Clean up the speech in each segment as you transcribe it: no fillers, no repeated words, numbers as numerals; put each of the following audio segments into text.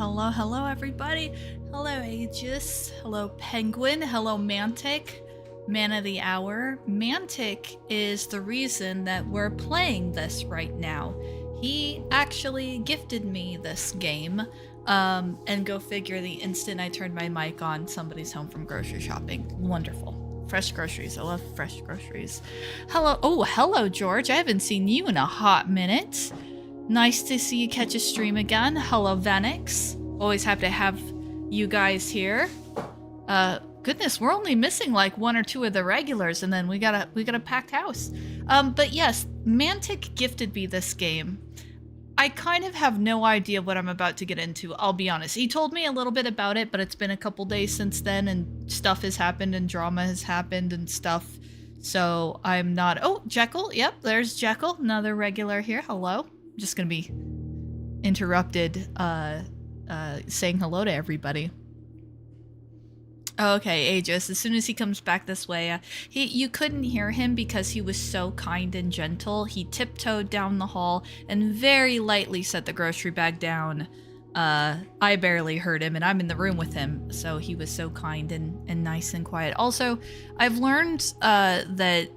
hello, everybody. Hello, Aegis. Hello, Penguin. Hello, Mantic. Man of the Hour. Mantic is the reason that we're playing this right now. He actually gifted me this game. And go figure, the instant I turned my mic on, somebody's home from grocery shopping. Wonderful. Fresh groceries. I love fresh groceries. Hello. Oh, hello, George. I haven't seen you in a hot minute. Nice to see you catch a stream again. Hello, Venix. Always happy to have you guys here. Goodness, we're only missing like one or two of the regulars, and then we got a packed house. But yes, Mantic gifted me this game. I kind of have no idea what I'm about to get into, I'll be honest. He told me a little bit about it, but it's been a couple days since then, and stuff has happened, and drama has happened, and stuff. So I'm not... Oh, Jekyll. Yep, there's Jekyll, another regular here. Hello. I'm just gonna be interrupted saying hello to everybody. Okay, Aegis, as soon as he comes back this way, you couldn't hear him because he was so kind and gentle. He tiptoed down the hall and very lightly set the grocery bag down. I barely heard him, and I'm in the room with him, so he was so kind and nice and quiet. Also, I've learned that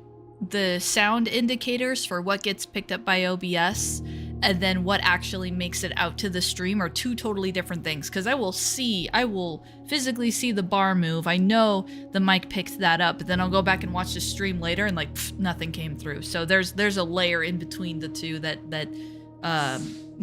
the sound indicators for what gets picked up by OBS and then what actually makes it out to the stream are two totally different things, because I will physically see the bar move. I know the mic picked that up, but then I'll go back and watch the stream later and like nothing came through. So there's a layer in between the two that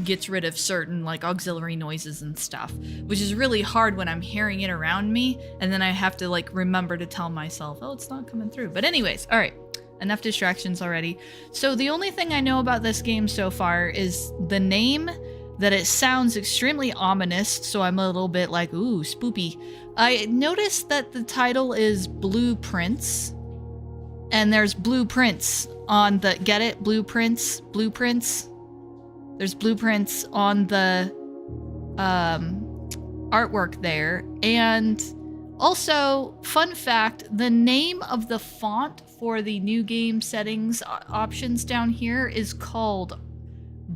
gets rid of certain like auxiliary noises and stuff, which is really hard when I'm hearing it around me, and then I have to like remember to tell myself, oh, it's not coming through. But anyways, all right. Enough distractions already. So the only thing I know about this game so far is the name, that it sounds extremely ominous, so I'm a little bit like, ooh, spoopy. I noticed that the title is Blueprints, and there's blueprints on the, get it? Blueprints? There's blueprints on the artwork there, and also, fun fact, the name of the font for the new game settings options down here is called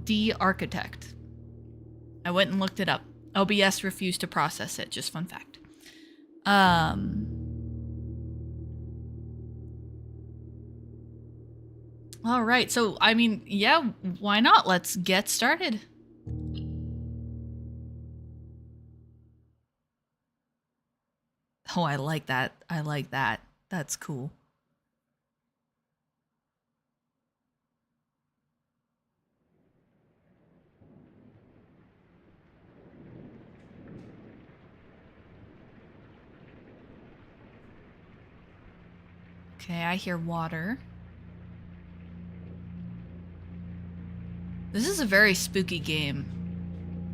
D Architect. I went and looked it up. OBS refused to process it, just fun fact. All right, so, I mean, yeah, why not? Let's get started. Oh, I like that. I like that. That's cool. Okay, I hear water. This is a very spooky game.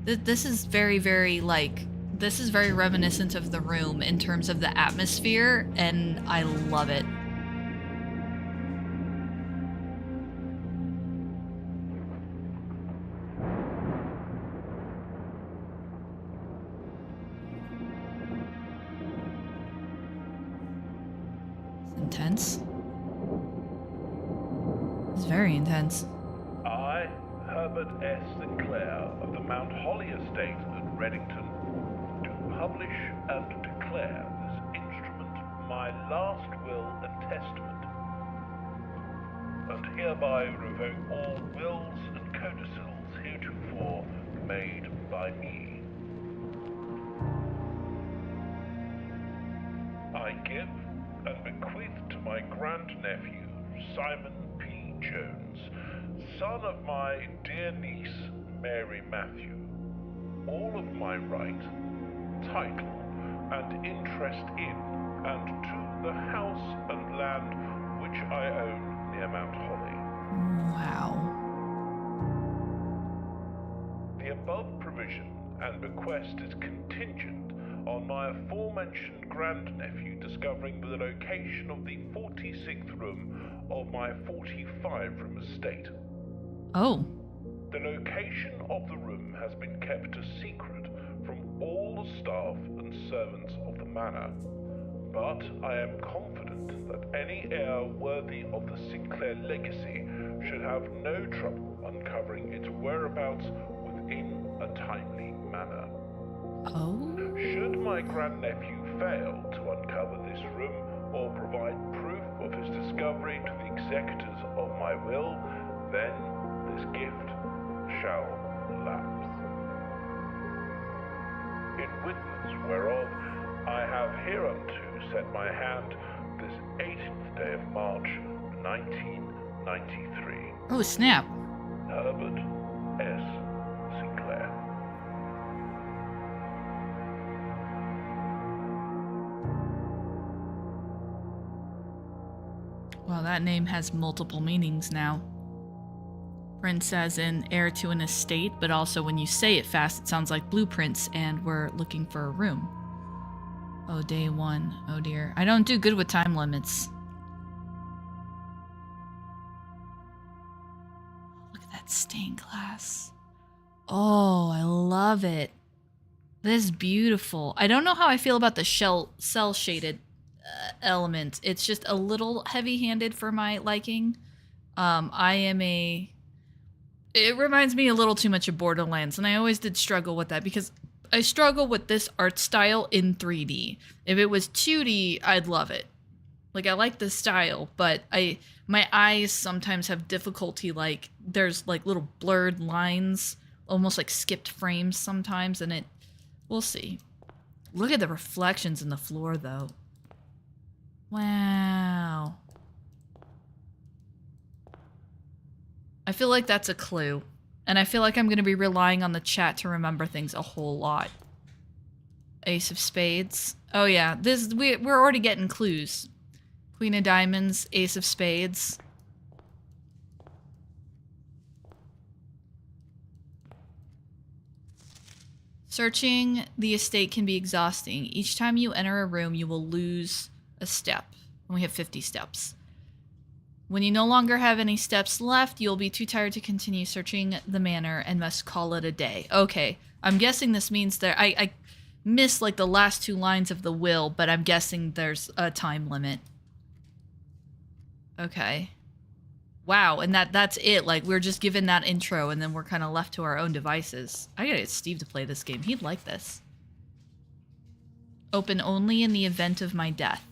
This is very, very, like... This is very reminiscent of The Room in terms of the atmosphere, and I love it. It's intense. It's very intense. I, Herbert S. Sinclair of the Mount Holly Estate at Reddington, do publish and declare this instrument my last will and testament, and hereby revoke all wills and codicils heretofore made by me. I give and bequeath to my grandnephew, Simon P. Jones, son of my dear niece, Mary Matthew, all of my right, title, and interest in and to the house and land which I own near Mount Holly. Wow. The above provision and bequest is contingent on my aforementioned grandnephew discovering the location of the 46th room of my 45-room estate. Oh. The location of the room has been kept a secret from all the staff and servants of the manor, but I am confident that any heir worthy of the Sinclair legacy should have no trouble uncovering its whereabouts within a timely manner. Oh? Should my grandnephew fail to uncover this room or provide proof of his discovery to the executors of my will, then this gift shall lapse. In witness whereof I have hereunto set my hand this 18th day of March, 1993. Oh, snap. Herbert S. Sinclair. Well, that name has multiple meanings now. Prince as in heir to an estate, but also when you say it fast, it sounds like blueprints, and we're looking for a room. Oh, day one. Oh dear. I don't do good with time limits. Look at that stained glass. Oh, I love it. This is beautiful. I don't know how I feel about the cell shaded element. It's just a little heavy-handed for my liking. It reminds me a little too much of Borderlands, and I always did struggle with that because I struggle with this art style in 3D. If it was 2D, I'd love it. Like, I like the style, but my eyes sometimes have difficulty, like, there's, like, little blurred lines, almost like skipped frames sometimes, and we'll see. Look at the reflections in the floor, though. Wow. I feel like that's a clue. And I feel like I'm going to be relying on the chat to remember things a whole lot. Ace of Spades. Oh yeah, we're already getting clues. Queen of Diamonds, Ace of Spades. Searching the estate can be exhausting. Each time you enter a room, you will lose a step. And we have 50 steps. When you no longer have any steps left, you'll be too tired to continue searching the manor and must call it a day. Okay, I'm guessing this means that I missed like the last 2 lines of the will, but I'm guessing there's a time limit. Okay. Wow, and that's it. Like, we're just given that intro, and then we're kind of left to our own devices. I gotta get Steve to play this game. He'd like this. Open only in the event of my death.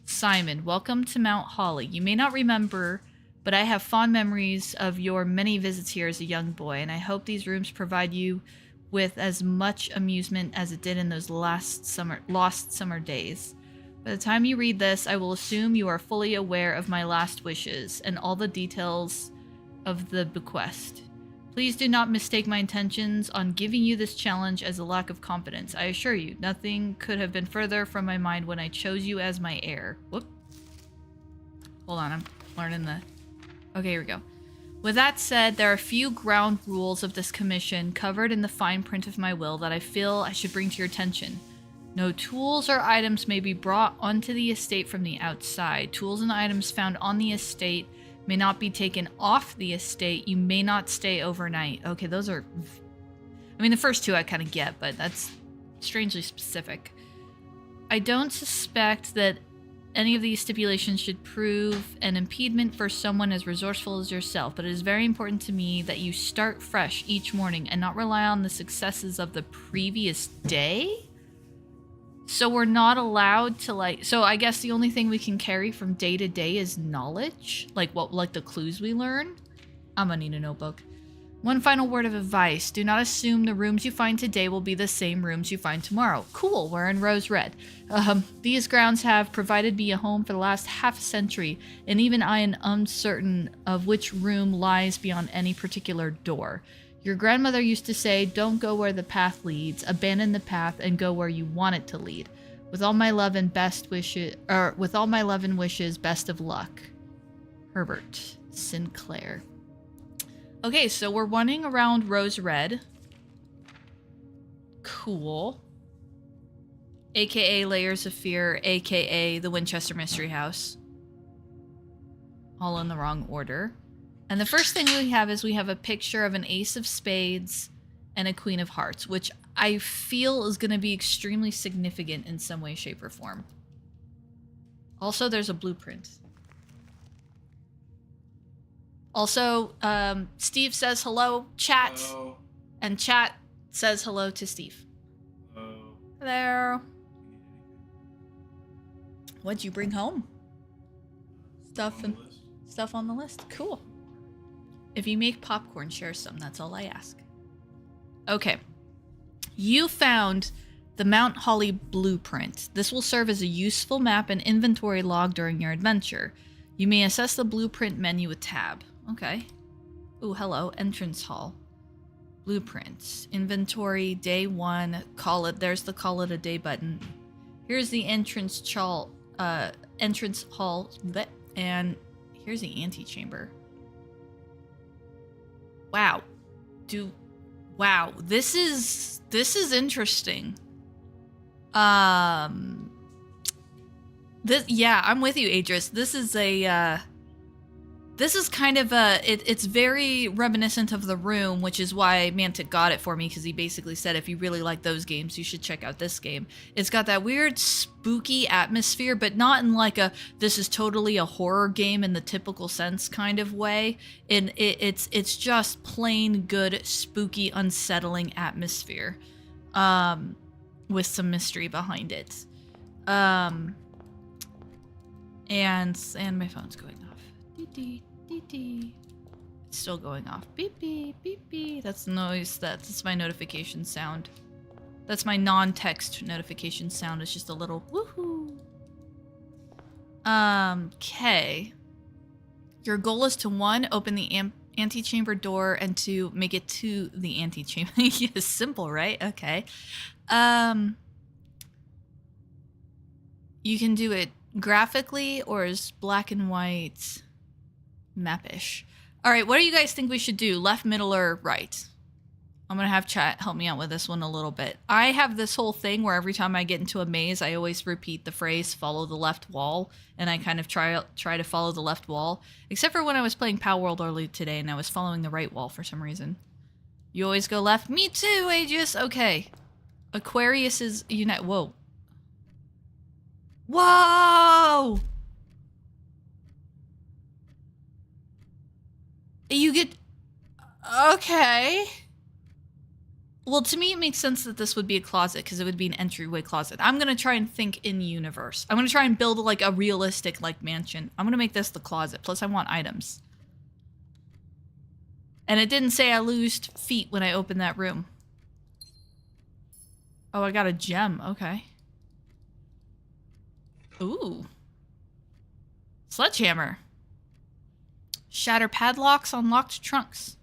Simon, welcome to Mount Holly. You may not remember, but I have fond memories of your many visits here as a young boy, and I hope these rooms provide you with as much amusement as it did in those lost summer days. By the time you read this, I will assume you are fully aware of my last wishes and all the details of the bequest. Please do not mistake my intentions on giving you this challenge as a lack of confidence. I assure you, nothing could have been further from my mind when I chose you as my heir. Whoop. Hold on, I'm learning the... Okay, here we go. With that said, there are a few ground rules of this commission covered in the fine print of my will that I feel I should bring to your attention. No tools or items may be brought onto the estate from the outside. Tools and items found on the estate may not be taken off the estate. You may not stay overnight. Okay, those are... I mean, the first 2 I kind of get, but that's strangely specific. I don't suspect that any of these stipulations should prove an impediment for someone as resourceful as yourself, but it is very important to me that you start fresh each morning and not rely on the successes of the previous day? So we're not allowed to, like... So I guess the only thing we can carry from day to day is knowledge? Like the clues we learn? I'm gonna need a notebook. One final word of advice. Do not assume the rooms you find today will be the same rooms you find tomorrow. Cool, we're in Rose Red. These grounds have provided me a home for the last half a century, and even I am uncertain of which room lies beyond any particular door. Your grandmother used to say, don't go where the path leads, abandon the path and go where you want it to lead. With all my love and wishes, best of luck. Herbert Sinclair. Okay, so we're running around Rose Red. Cool. AKA Layers of Fear, AKA the Winchester Mystery House. All in the wrong order. And the first thing we have is we have a picture of an Ace of Spades and a Queen of Hearts, which I feel is going to be extremely significant in some way, shape, or form. Also, there's a blueprint. Also, Steve says hello, chat. Hello. And chat says hello to Steve. Hello. Hello. What'd you bring home? Stuff on the list. Cool. If you make popcorn, share some. That's all I ask. Okay. You found the Mount Holly blueprint. This will serve as a useful map and inventory log during your adventure. You may access the blueprint menu with tab. Okay. Ooh, hello. Entrance hall. Blueprints. Inventory, day 1. Call it. There's the call it a day button. Here's the entrance hall. And here's the antechamber. Wow. Wow. This is interesting. Yeah, I'm with you, Adris. This is kind of it's very reminiscent of The Room, which is why Mantic got it for me, because he basically said if you really like those games, you should check out this game. It's got that weird spooky atmosphere, but not in like a this is totally a horror game in the typical sense kind of way. It's just plain good spooky unsettling atmosphere, with some mystery behind it. And my phone's going off. Dee-dee. It's still going off. Beep beep beep beep. That's the noise. That's my notification sound. That's my non-text notification sound. It's just a little woohoo. Okay. Your goal is to 1, open the antechamber door, and 2, make it to the antechamber. Yes, simple, right? Okay. You can do it graphically or as black and white. Mappish. All right, what do you guys think we should do? Left, middle, or right? I'm gonna have chat help me out with this one a little bit. I have this whole thing where every time I get into a maze, I always repeat the phrase "follow the left wall," and I kind of try to follow the left wall. Except for when I was playing Pow World earlier today, and I was following the right wall for some reason. You always go left. Me too, Aegis. Okay. Aquarius is unite. Whoa. Whoa. You get... Okay. Well, to me, it makes sense that this would be a closet, because it would be an entryway closet. I'm going to try and think in universe. I'm going to try and build, like, a realistic, like, mansion. I'm going to make this the closet. Plus, I want items. And it didn't say I lose feet when I opened that room. Oh, I got a gem. Okay. Ooh. Sledgehammer. Shatter padlocks on locked trunks.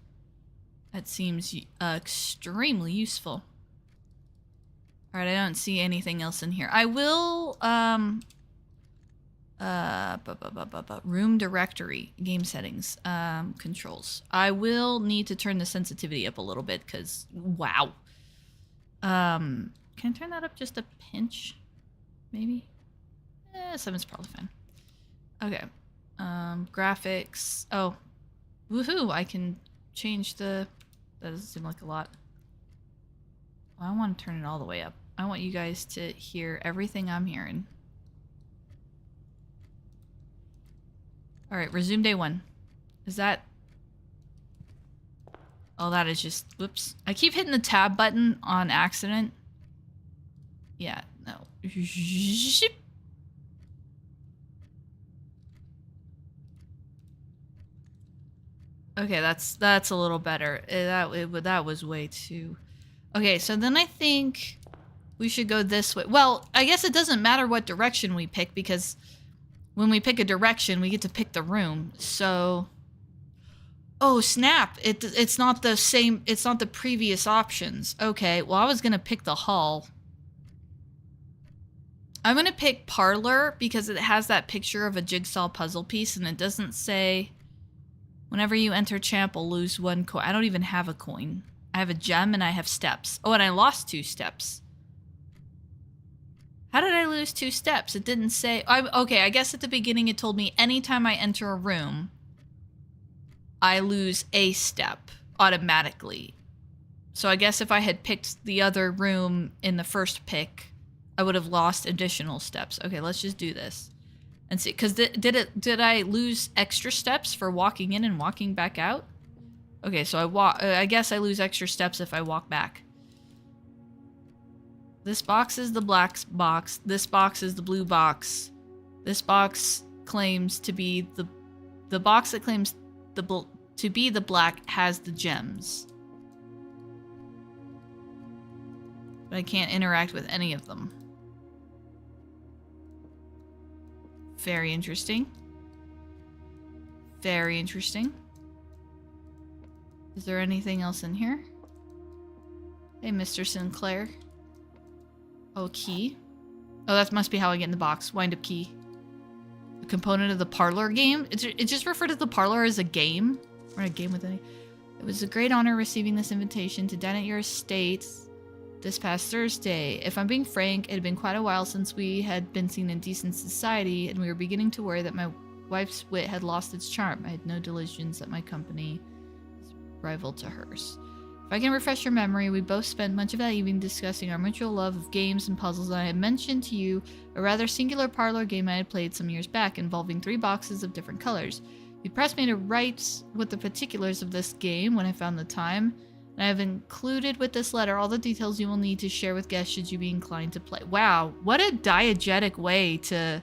That seems extremely useful. Alright, I don't see anything else in here. I will, room directory, game settings, controls. I will need to turn the sensitivity up a little bit, because, wow. Can I turn that up just a pinch? Maybe? 7's probably fine. Okay. Graphics. Oh. Woohoo! I can change the... That doesn't seem like a lot. Well, I want to turn it all the way up. I want you guys to hear everything I'm hearing. Alright, resume day 1. Is that... Oh, that is just... Whoops. I keep hitting the tab button on accident. Yeah, no. Okay, that's a little better. That was way too... Okay, so then I think we should go this way. Well, I guess it doesn't matter what direction we pick, because when we pick a direction, we get to pick the room. So... Oh, snap! It's not the same... It's not the previous options. Okay, well, I was gonna pick the hall. I'm gonna pick parlor, because it has that picture of a jigsaw puzzle piece, and it doesn't say... Whenever you enter Champ, lose 1 coin. I don't even have a coin. I have a gem and I have steps. Oh, and I lost 2 steps. How did I lose 2 steps? It didn't say... Okay, I guess at the beginning it told me anytime I enter a room, I lose a step automatically. So I guess if I had picked the other room in the first pick, I would have lost additional steps. Okay, let's just do this. And see, because did I lose extra steps for walking in and walking back out? Okay, so I guess I lose extra steps if I walk back. This box is the black box. This box is the blue box. This box claims to be the box that claims to be the black has the gems. But I can't interact with any of them. Very interesting. Very interesting. Is there anything else in here? Hey, Mr. Sinclair. Oh, key. Oh, that must be how I get in the box. Wind up key. A component of the parlor game? It just referred to the parlor as a game? Or a game with any... It was a great honor receiving this invitation to dine at your estate this past Thursday. If I'm being frank, it had been quite a while since we had been seen in decent society, and we were beginning to worry that my wife's wit had lost its charm. I had no delusions that my company was rival to hers. If I can refresh your memory, we both spent much of that evening discussing our mutual love of games and puzzles, and I had mentioned to you a rather singular parlor game I had played some years back involving 3 boxes of different colors. You pressed me to write with the particulars of this game when I found the time, and I have included with this letter all the details you will need to share with guests should you be inclined to play. Wow, what a diegetic way to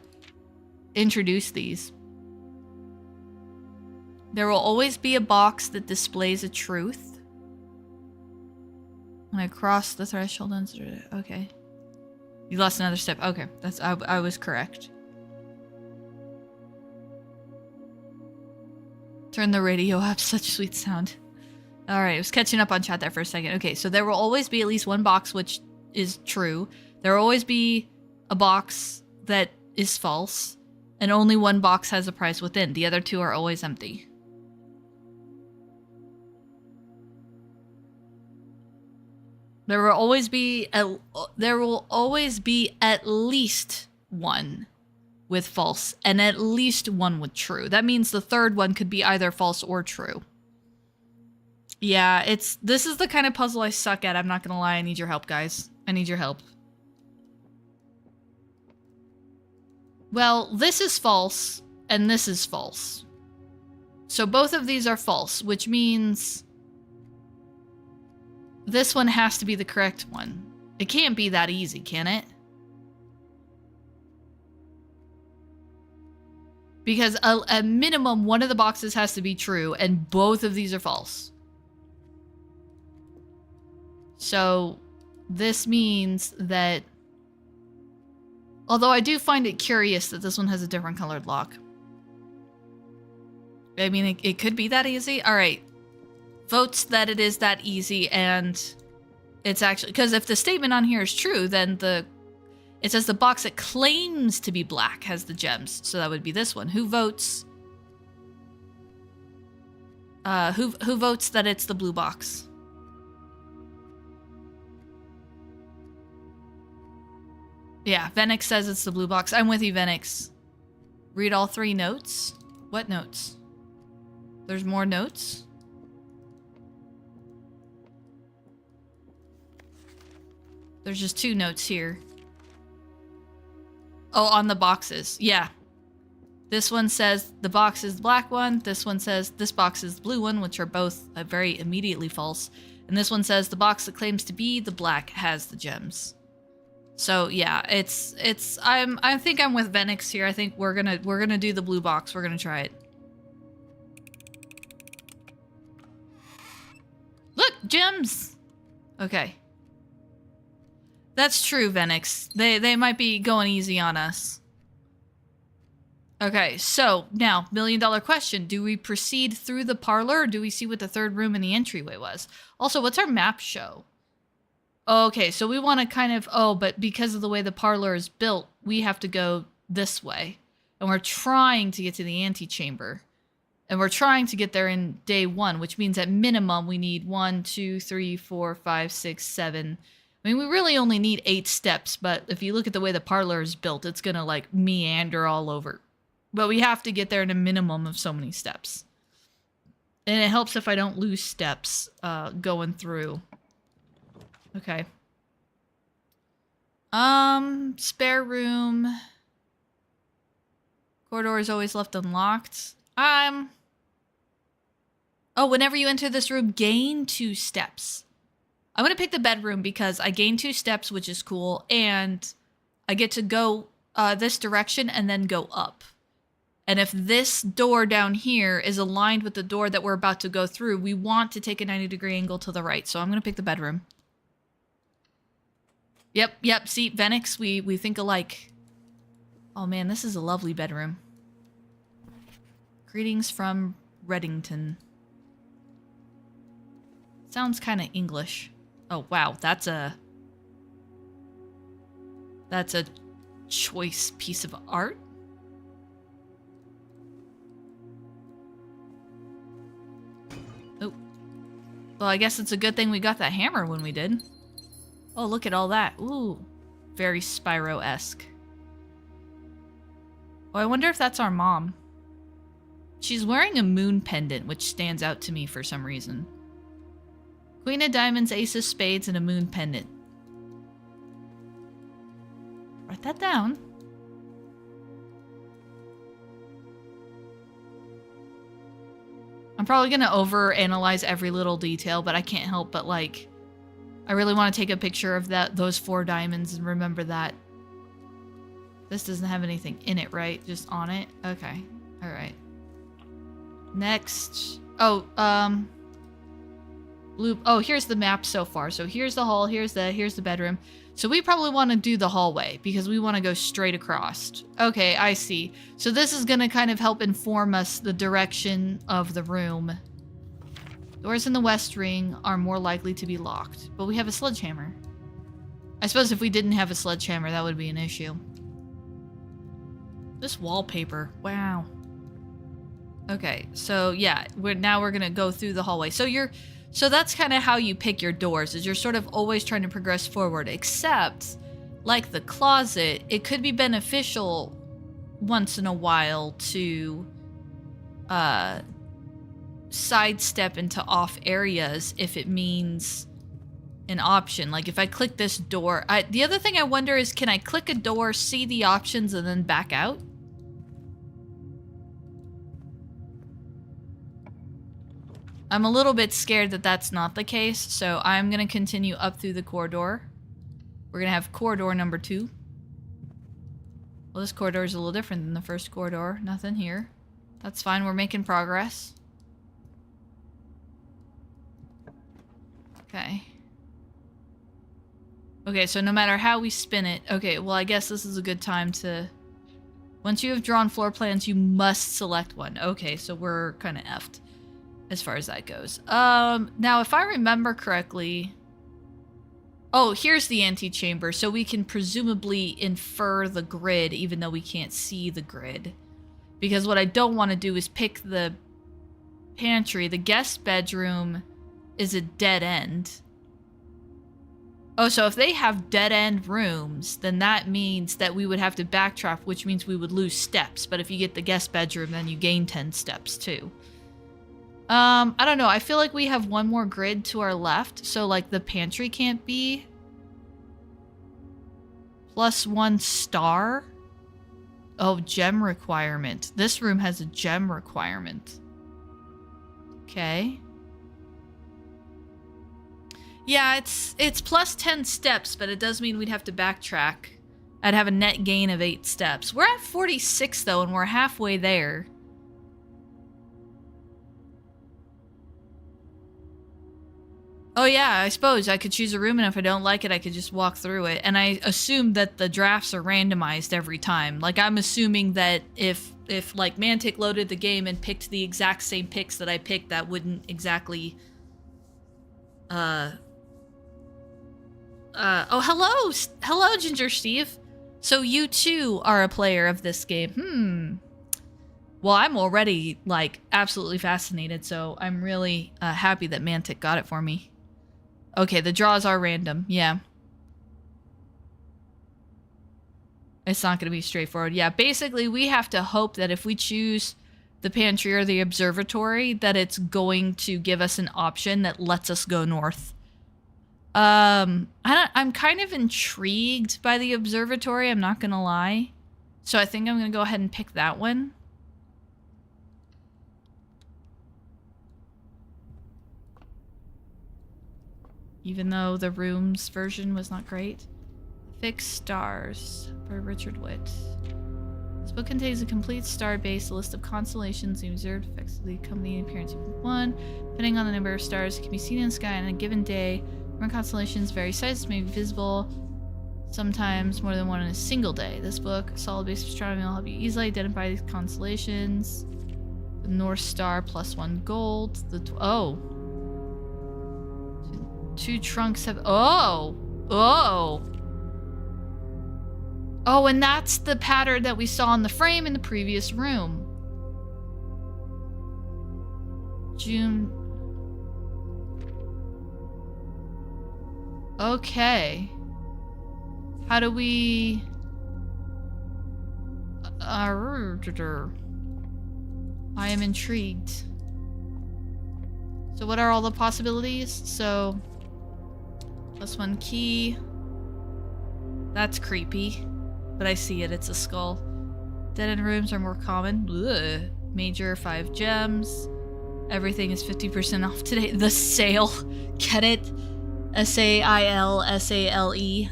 introduce these. There will always be a box that displays a truth. When I cross the threshold, okay. You lost another step. Okay, that's I was correct. Turn the radio up. Such sweet sound. All right, I was catching up on chat there for a second. Okay, so there will always be at least one box which is true. There will always be a box that is false, and only one box has a prize within. The other 2 are always empty. There will always be at least one with false and at least one with true. That means the third one could be either false or true. Yeah, this is the kind of puzzle I suck at. I'm not gonna lie. I need your help, guys. I need your help. Well, this is false and this is false. So both of these are false, which means this one has to be the correct one. It can't be that easy, can it? Because at minimum, one of the boxes has to be true, and both of these are false. So this means that... Although I do find it curious that this one has a different colored lock. I mean, it could be that easy. All right. Votes that it is that easy, and it's actually... Because if the statement on here is true, then it says the box that claims to be black has the gems. So that would be this one. Who votes? Who votes that it's the blue box? Yeah, Venix says it's the blue box. I'm with you, Venix. Read all 3 notes. What notes? There's more notes? There's just 2 notes here. Oh, on the boxes. Yeah. This one says the box is the black one. This one says this box is the blue one, which are both very immediately false. And this one says the box that claims to be the black has the gems. So yeah, I think I'm with Venix here. I think we're gonna do the blue box. We're gonna try it. Look, gems. Okay. That's true, Venix. They might be going easy on us. Okay, so now, $1 million question. Do we proceed through the parlor, or do we see what the third room in the entryway was? Also, what's our map show? Okay, so we want to kind of... Oh, but because of the way the parlor is built, we have to go this way. And we're trying to get to the antechamber. And we're trying to get there in day 1, which means at minimum we need 1, 2, 3, 4, 5, 6, 7... I mean, we really only need 8 steps, but if you look at the way the parlor is built, it's gonna, like, meander all over. But we have to get there in a minimum of so many steps. And it helps if I don't lose steps going through. Okay. Spare room. Corridor is always left unlocked. Oh, whenever you enter this room, gain 2 steps. I'm going to pick the bedroom because I gain 2 steps, which is cool, and I get to go this direction and then go up. And if this door down here is aligned with the door that we're about to go through, we want to take a 90-degree angle to the right. So I'm going to pick the bedroom. Yep. See, Venix, we think alike. Oh man, this is a lovely bedroom. Greetings from Reddington. Sounds kind of English. Oh wow, that's a choice piece of art. Oh. Well, I guess it's a good thing we got that hammer when we did. Oh, look at all that. Ooh. Very Spyro-esque. Oh, I wonder if that's our mom. She's wearing a moon pendant, which stands out to me for some reason. Queen of Diamonds, Ace of Spades, and a moon pendant. Write that down. I'm probably gonna overanalyze every little detail, but I can't help but like... I really want to take a picture of those 4 diamonds and remember that. This doesn't have anything in it, right? Just on it? Okay. Alright. Next. Oh, loop. Oh, here's the map so far. So here's the hall, here's the bedroom. So we probably want to do the hallway because we want to go straight across. Okay, I see. So this is going to kind of help inform us the direction of the room. Doors in the west ring are more likely to be locked, but we have a sledgehammer. I suppose if we didn't have a sledgehammer, that would be an issue. This wallpaper, wow. Okay, so yeah, we're gonna go through the hallway. So that's kind of how you pick your doors, is you're sort of always trying to progress forward, except like the closet, it could be beneficial once in a while to sidestep into off areas if it means an option. Like if I click this door, the other thing I wonder is, can I click a door, see the options, and then back out? I'm a little bit scared that that's not the case, so I'm gonna continue up through the corridor. We're gonna have corridor number 2. Well, this corridor is a little different than the first corridor. Nothing here. That's fine, we're making progress. Okay. Okay, so no matter how we spin it... Okay, well, I guess this is a good time to... Once you have drawn floor plans, you must select one. Okay, so we're kind of effed as far as that goes. Now, if I remember correctly... Oh, here's the antechamber, so we can presumably infer the grid, even though we can't see the grid. Because what I don't want to do is pick the pantry. The guest bedroom is a dead end. Oh, so if they have dead-end rooms, then that means that we would have to backtrack, which means we would lose steps. But if you get the guest bedroom, then you gain 10 steps, too. I don't know. I feel like we have one more grid to our left, so, like, the pantry can't be +1 star. Oh, gem requirement. This room has a gem requirement. Okay. Yeah, it's +10 steps, but it does mean we'd have to backtrack. I'd have a net gain of 8 steps. We're at 46, though, and we're halfway there. Oh yeah, I suppose I could choose a room, and if I don't like it, I could just walk through it. And I assume that the drafts are randomized every time. Like, I'm assuming that if like, Mantic loaded the game and picked the exact same picks that I picked, that wouldn't exactly... Oh, hello! Hello, Ginger Steve! So you, too, are a player of this game. Well, I'm already, like, absolutely fascinated, so I'm really happy that Mantic got it for me. Okay, the draws are random, yeah. It's not going to be straightforward. Yeah, basically, we have to hope that if we choose the pantry or the observatory, that it's going to give us an option that lets us go north. I'm kind of intrigued by the observatory, I'm not gonna lie. So I think I'm gonna go ahead and pick that one. even though the Rooms version was not great. Fixed Stars by Richard Witt. This book contains a complete star-based list of constellations and observed effects of the accompanying appearance of one. Depending on the number of stars that can be seen in the sky on a given day, different constellations vary sizes, may be visible, sometimes more than one in a single day. This book, a solid base of astronomy, will help you easily identify these constellations. The North Star +1 gold. Two trunks have. Oh! Oh, and that's the pattern that we saw in the frame in the previous room. June. Okay. How do we... I am intrigued. So what are all the possibilities? So... +1 key. That's creepy. But I see it, it's a skull. Dead-end rooms are more common. Ugh. Major 5 gems. Everything is 50% off today. The sale. Get it? S-A-I-L-S-A-L-E.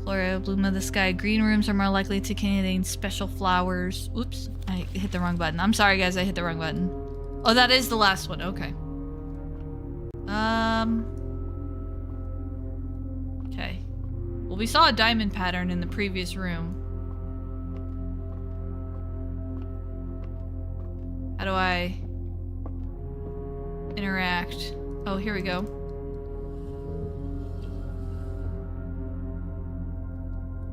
Flora, bloom of the sky. Green rooms are more likely to contain special flowers. Oops, I hit the wrong button. I'm sorry guys, I hit the wrong button. Oh, that is the last one, okay. Okay. Well, we saw a diamond pattern in the previous room. How do I interact? Oh, here we go.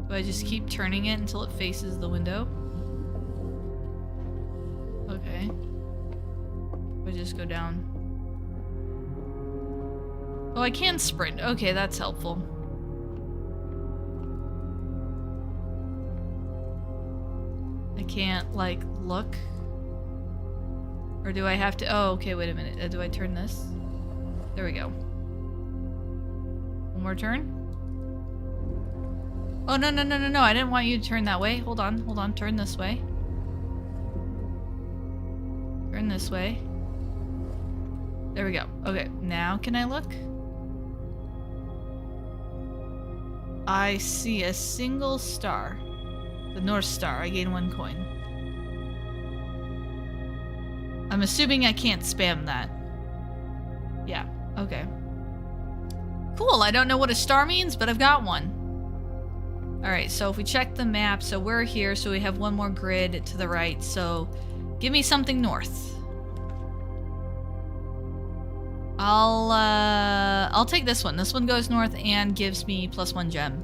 Do I just keep turning it until it faces the window? Okay. Do I just go down? Oh, I can sprint. Okay, that's helpful. I can't, like, look? Or do I have to? Oh, okay, wait a minute. Do I turn this? There we go. One more turn? Oh, no, no, no, no, no. I didn't want you to turn that way. Hold on, hold on. Turn this way. Turn this way. There we go. Okay, now can I look? I see a single star. The North Star. I gain 1 coin. I'm assuming I can't spam that. Yeah, okay. Cool, I don't know what a star means, but I've got one. Alright, so if we check the map, so we're here, so we have one more grid to the right, so give me something north. I'll take this one. This one goes north and gives me +1 gem.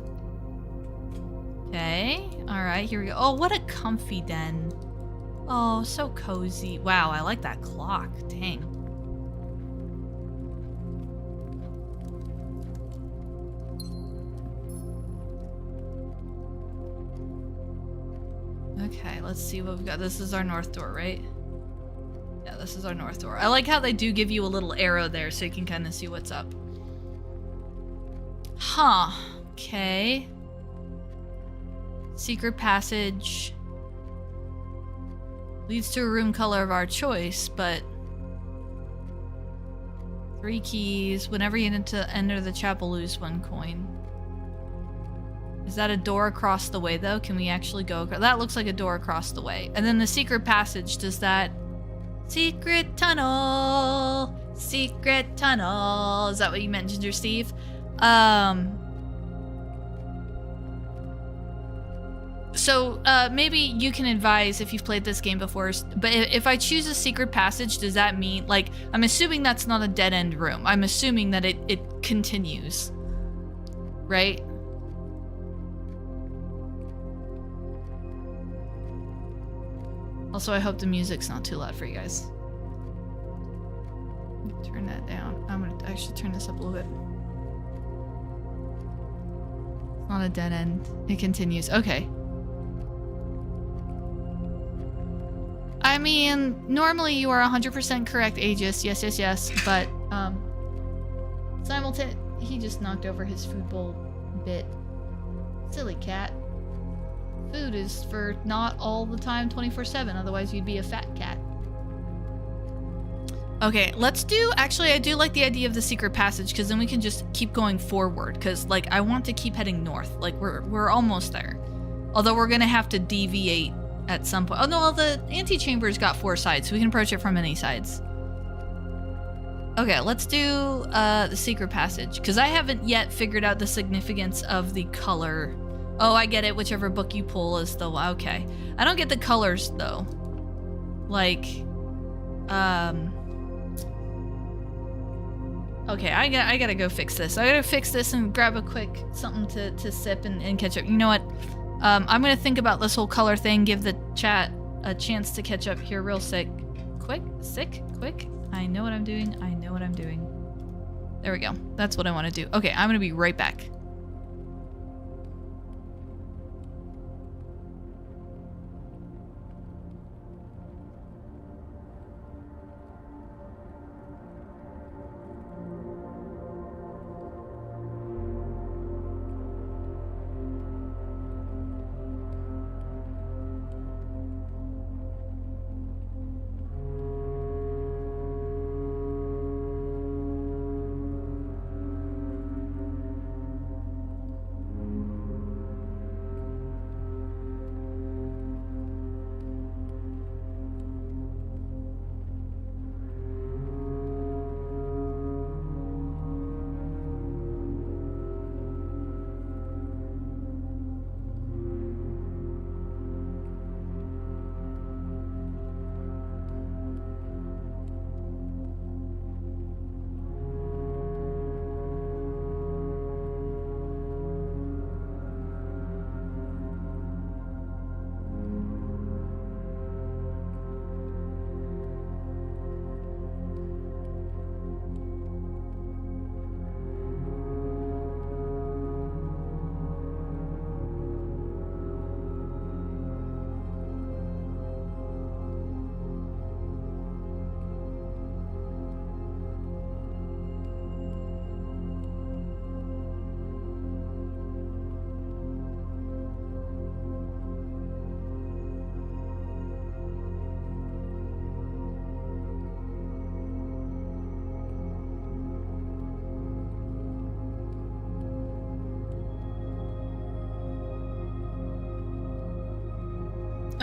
Okay, alright, here we go. Oh, what a comfy den. Oh, so cozy. Wow, I like that clock. Dang. Okay, let's see what we've got. This is our north door, right? Yeah, this is our north door. I like how they do give you a little arrow there so you can kind of see what's up. Huh. Okay. Secret passage. Leads to a room color of our choice, but 3 keys. Whenever you need to enter the chapel, lose 1 coin. Is that a door across the way, though? Can we actually go? That looks like a door across the way. And then the secret passage, does that... Secret tunnel! Secret tunnel! Is that what you meant, Ginger Steve? So, maybe you can advise if you've played this game before, but if I choose a secret passage, does that mean, like, I'm assuming that's not a dead-end room. I'm assuming that it continues. Right? Also, I hope the music's not too loud for you guys. Turn that down. I'm gonna actually turn this up a little bit. It's not a dead end. It continues. Okay. I mean, normally you are 100% correct, Aegis. Yes, yes, yes. But, he just knocked over his food bowl a bit. Silly cat. Food is for not all the time 24/7, otherwise you'd be a fat cat. Okay, let's do, actually I do like the idea of the secret passage because then we can just keep going forward because like I want to keep heading north. Like we're almost there. Although we're gonna have to deviate at some point. Oh no, well, the antechamber's got 4 sides, so we can approach it from any sides. Okay, let's do the secret passage because I haven't yet figured out the significance of the color. Oh, I get it. Whichever book you pull is the, okay. I don't get the colors though. Like, okay, I gotta go fix this. I gotta fix this and grab a quick something to sip and catch up. You know what? I'm gonna think about this whole color thing, give the chat a chance to catch up here real quick. Quick. I know what I'm doing. I know what I'm doing. There we go. That's what I want to do. Okay, I'm gonna be right back.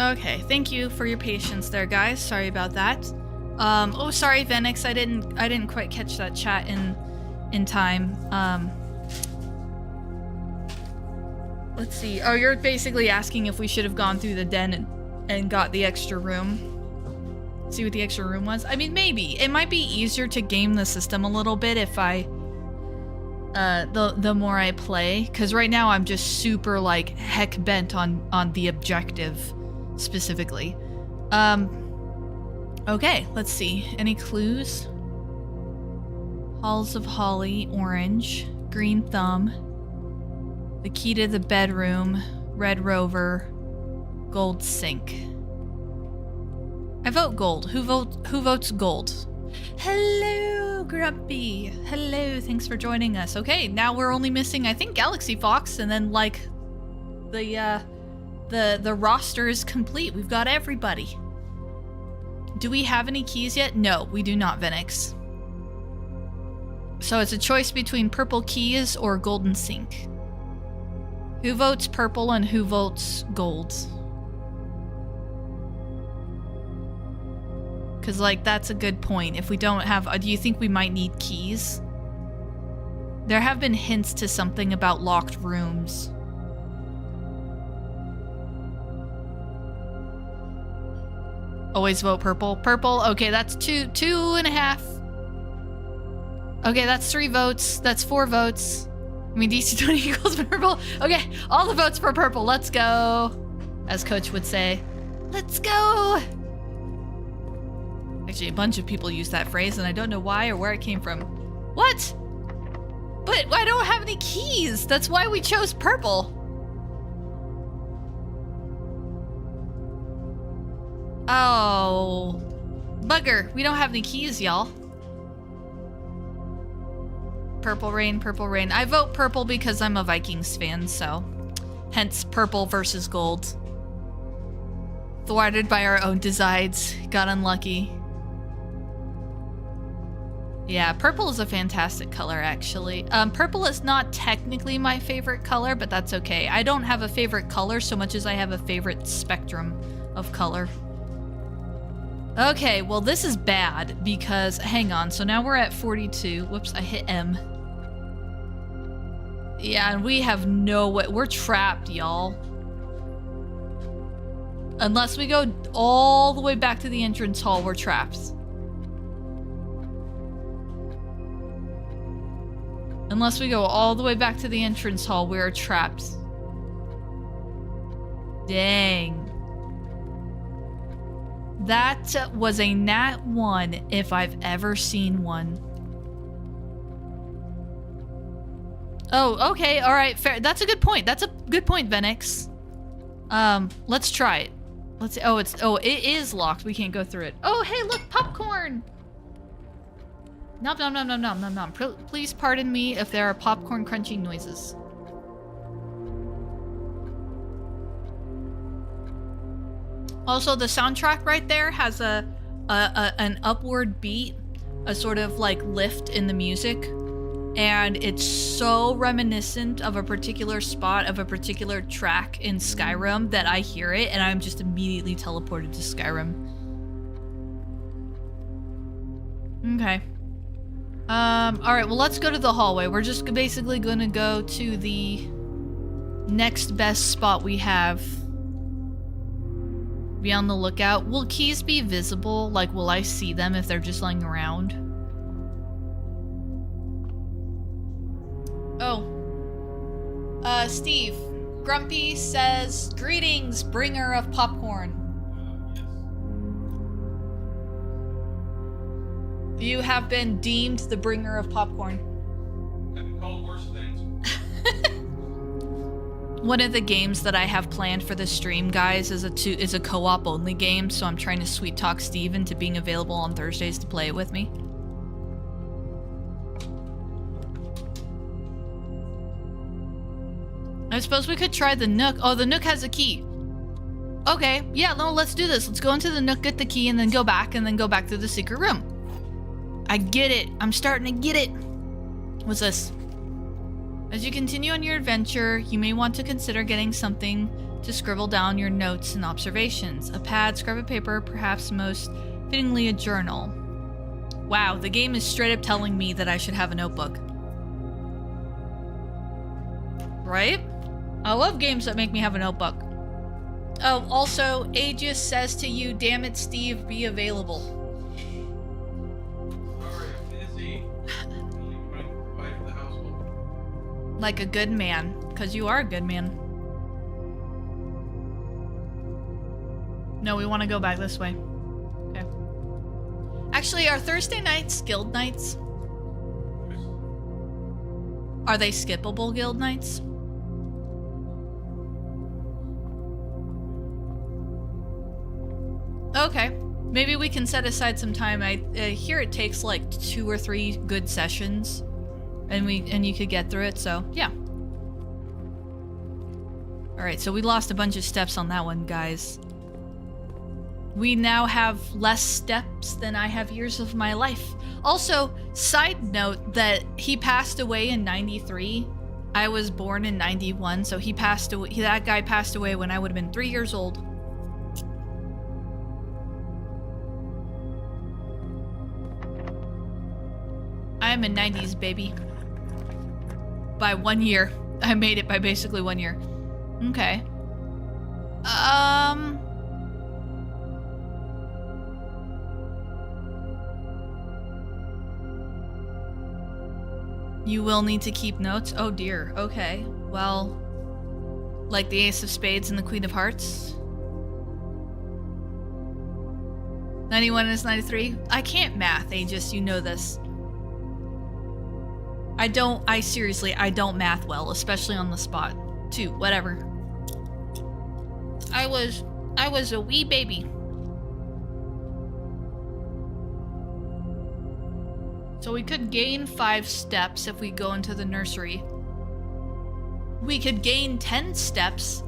Okay, thank you for your patience there, guys. Sorry about that. Oh, sorry, Venix. I didn't quite catch that chat in time. Let's see. Oh, you're basically asking if we should have gone through the den and got the extra room. See what the extra room was? I mean, maybe. It might be easier to game the system a little bit if I the more I play, because right now I'm just super like heck bent on the objective specifically. Okay, let's see. Any clues? Halls of Holly, orange. Green thumb. The key to the bedroom. Red rover. Gold sink. I vote gold. Who votes gold? Hello, Grumpy. Hello, thanks for joining us. Okay, now we're only missing, I think, Galaxy Fox, and then like the roster is complete. We've got everybody. Do we have any keys yet? No, we do not, Venix. So it's a choice between purple keys or golden sink. Who votes purple and who votes gold? Because, like, that's a good point. If we don't have... do you think we might need keys? There have been hints to something about locked rooms. Always vote purple. Purple. Okay, that's two and a half. Okay, that's 3 votes. That's 4 votes. I mean, DC 20 equals purple. Okay, all the votes for purple. Let's go. As Coach would say. Let's go. Actually, a bunch of people use that phrase, and I don't know why or where it came from. What? But I don't have any keys. That's why we chose purple. Oh. Bugger. We don't have any keys, y'all. Purple rain, purple rain. I vote purple because I'm a Vikings fan, so hence purple versus gold. Thwarted by our own designs. Got unlucky. Yeah, purple is a fantastic color, actually. Purple is not technically my favorite color, but that's okay. I don't have a favorite color so much as I have a favorite spectrum of color. Okay, well this is bad because, hang on, so now we're at 42. Whoops, I hit M. Yeah, and we have no way. We're trapped, y'all. Unless we go all the way back to the entrance hall, we're trapped. Unless we go all the way back to the entrance hall, we're trapped. Dang. That was a nat 1 if I've ever seen one. Oh, okay, alright, fair. That's a good point. That's a good point, Venix. Let's try it. Let's see. It is locked. We can't go through it. Oh, hey, look, popcorn! Nom nom nom nom nom nom nom. Please pardon me if there are popcorn crunching noises. Also, the soundtrack right there has an upward beat, a sort of like lift in the music, and it's so reminiscent of a particular spot of a particular track in Skyrim that I hear it and I'm just immediately teleported to Skyrim. Okay. Alright, well let's go to the hallway. We're just basically gonna go to the next best spot we have. Be on the lookout. Will keys be visible? Like, will I see them if they're just laying around? Oh. Steve. Grumpy says, "Greetings, bringer of popcorn." You have been deemed the bringer of popcorn. I've been called worse things. One of the games that I have planned for the stream, guys, is a co-op only game, so I'm trying to sweet talk Steve into being available on Thursdays to play it with me. I suppose we could try the Nook. Oh, the Nook has a key. Okay, yeah, no, let's do this. Let's go into the Nook, get the key, and then go back to the secret room. I get it. I'm starting to get it. What's this? As you continue on your adventure, you may want to consider getting something to scribble down your notes and observations. A pad, scrap of paper, perhaps most fittingly a journal. Wow, the game is straight up telling me that I should have a notebook. Right? I love games that make me have a notebook. Oh, also, Aegis says to you, "Damn it, Steve, be available." Sorry, I'm busy. Wife of the household. Like a good man, because you are a good man. No, we want to go back this way. Okay. Actually, are Thursday nights guild nights? Are they skippable guild nights? Okay. Maybe we can set aside some time. I hear it takes like 2 or 3 good sessions. And you could get through it, so yeah. Alright, so we lost a bunch of steps on that one, guys. We now have less steps than I have years of my life. Also, side note that he passed away in 93. I was born in 91, so he passed away. That guy passed away when I would have been 3 years old. I am a 90s baby. By 1 year. I made it by basically 1 year. Okay. You will need to keep notes? Oh dear. Okay. Well, like the Ace of Spades and the Queen of Hearts? 91 is 93? I can't math, Aegis, you know this. I seriously, I don't math well, especially on the spot. 2, whatever. I was a wee baby. So we could gain 5 steps if we go into the nursery. We could gain 10 steps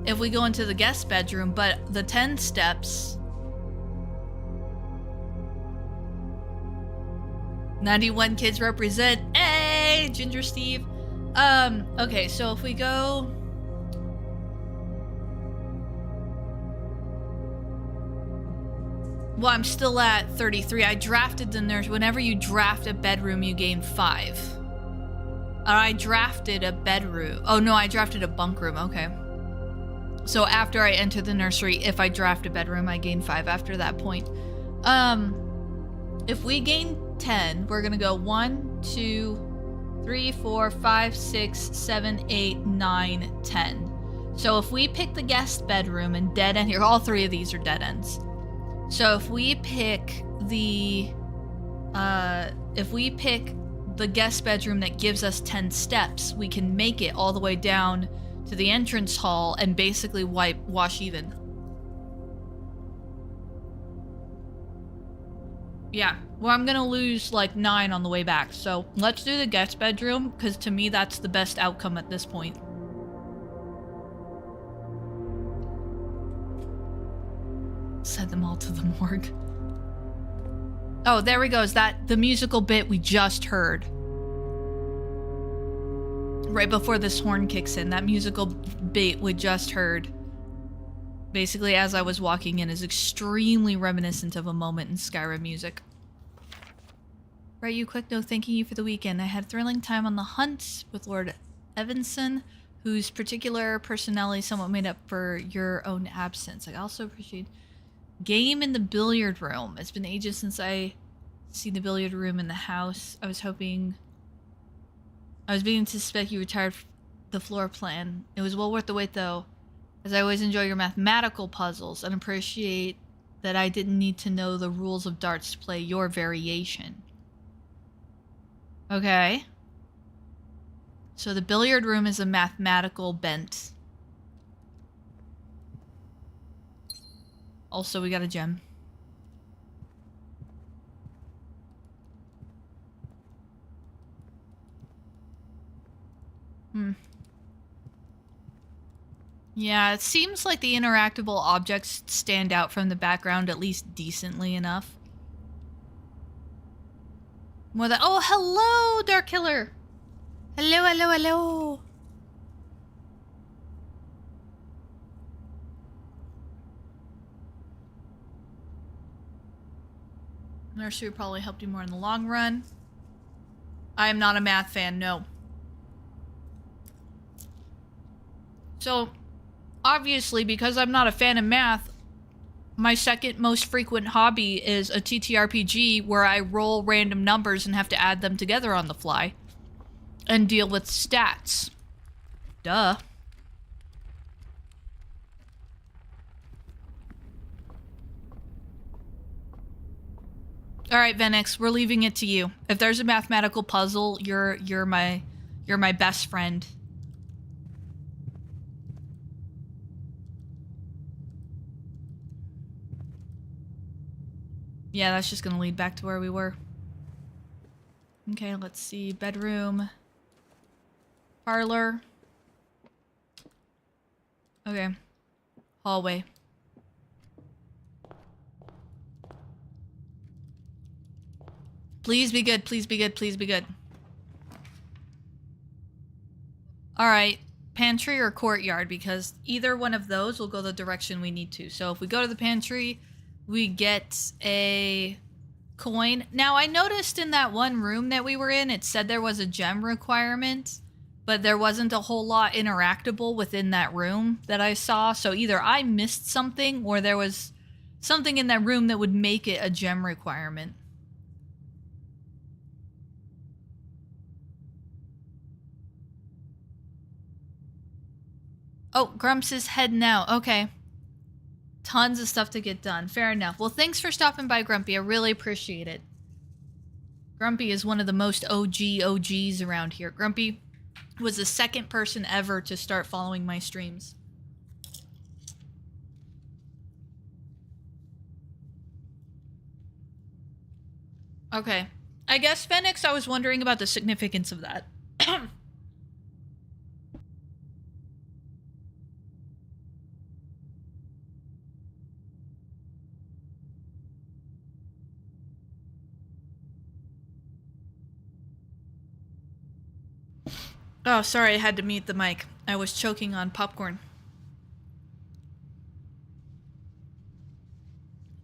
if we go into the guest bedroom, but the 10 steps... 91 kids represent. Hey, Ginger Steve. Okay, so if we go... Well, I'm still at 33. I drafted the nurse. Whenever you draft a bedroom, you gain 5. I drafted a bedroom. Oh, no, I drafted a bunk room. Okay. So after I enter the nursery, if I draft a bedroom, I gain 5 after that point. If we gain 10, we're gonna go 1, 2, 3, 4, 5, 6, 7, 8, 9, 10. So if we pick the guest bedroom and dead end here, all 3 of these are dead ends. So if we pick the guest bedroom that gives us 10 steps, we can make it all the way down to the entrance hall and basically wash even. Yeah, well, I'm gonna lose like 9 on the way back, so let's do the guest bedroom, because to me that's the best outcome at this point. Send them all to the morgue. Oh, there we go. Is that the musical bit we just heard? Right before this horn kicks in, that musical bit we just heard, basically as I was walking in, is extremely reminiscent of a moment in Skyrim music. Right, you quick note thanking you for the weekend. I had a thrilling time on the hunt with Lord Evanson, whose particular personality somewhat made up for your own absence. I also appreciate game in the billiard room. It's been ages since I see the billiard room in the house. I was beginning to suspect you retired the floor plan. It was well worth the wait though, as I always enjoy your mathematical puzzles and appreciate that I didn't need to know the rules of darts to play your variation. Okay. So the billiard room is a mathematical bent. Also, we got a gem. Yeah, it seems like the interactable objects stand out from the background at least decently enough. More than— oh, hello, Dark Killer! Hello, hello, hello! Nursery probably helped you more in the long run. I am not a math fan, no. So, obviously, because I'm not a fan of math, my second most frequent hobby is a TTRPG where I roll random numbers and have to add them together on the fly and deal with stats. Duh. All right, Venix, we're leaving it to you. If there's a mathematical puzzle, you're my best friend. Yeah, that's just gonna lead back to where we were. Okay, let's see. Bedroom. Parlor. Okay. Hallway. Please be good, please be good, please be good. Alright, pantry or courtyard, because either one of those will go the direction we need to. So if we go to the pantry, we get a coin. Now, I noticed in that one room that we were in, it said there was a gem requirement, but there wasn't a whole lot interactable within that room that I saw. So either I missed something or there was something in that room that would make it a gem requirement. Oh, Grumps is heading out. Okay. Tons of stuff to get done. Fair enough. Well, thanks for stopping by, Grumpy. I really appreciate it. Grumpy is one of the most OGs around here. Grumpy was the second person ever to start following my streams. Okay. I guess, Phoenix, I was wondering about the significance of that. Oh, sorry, I had to mute the mic. I was choking on popcorn.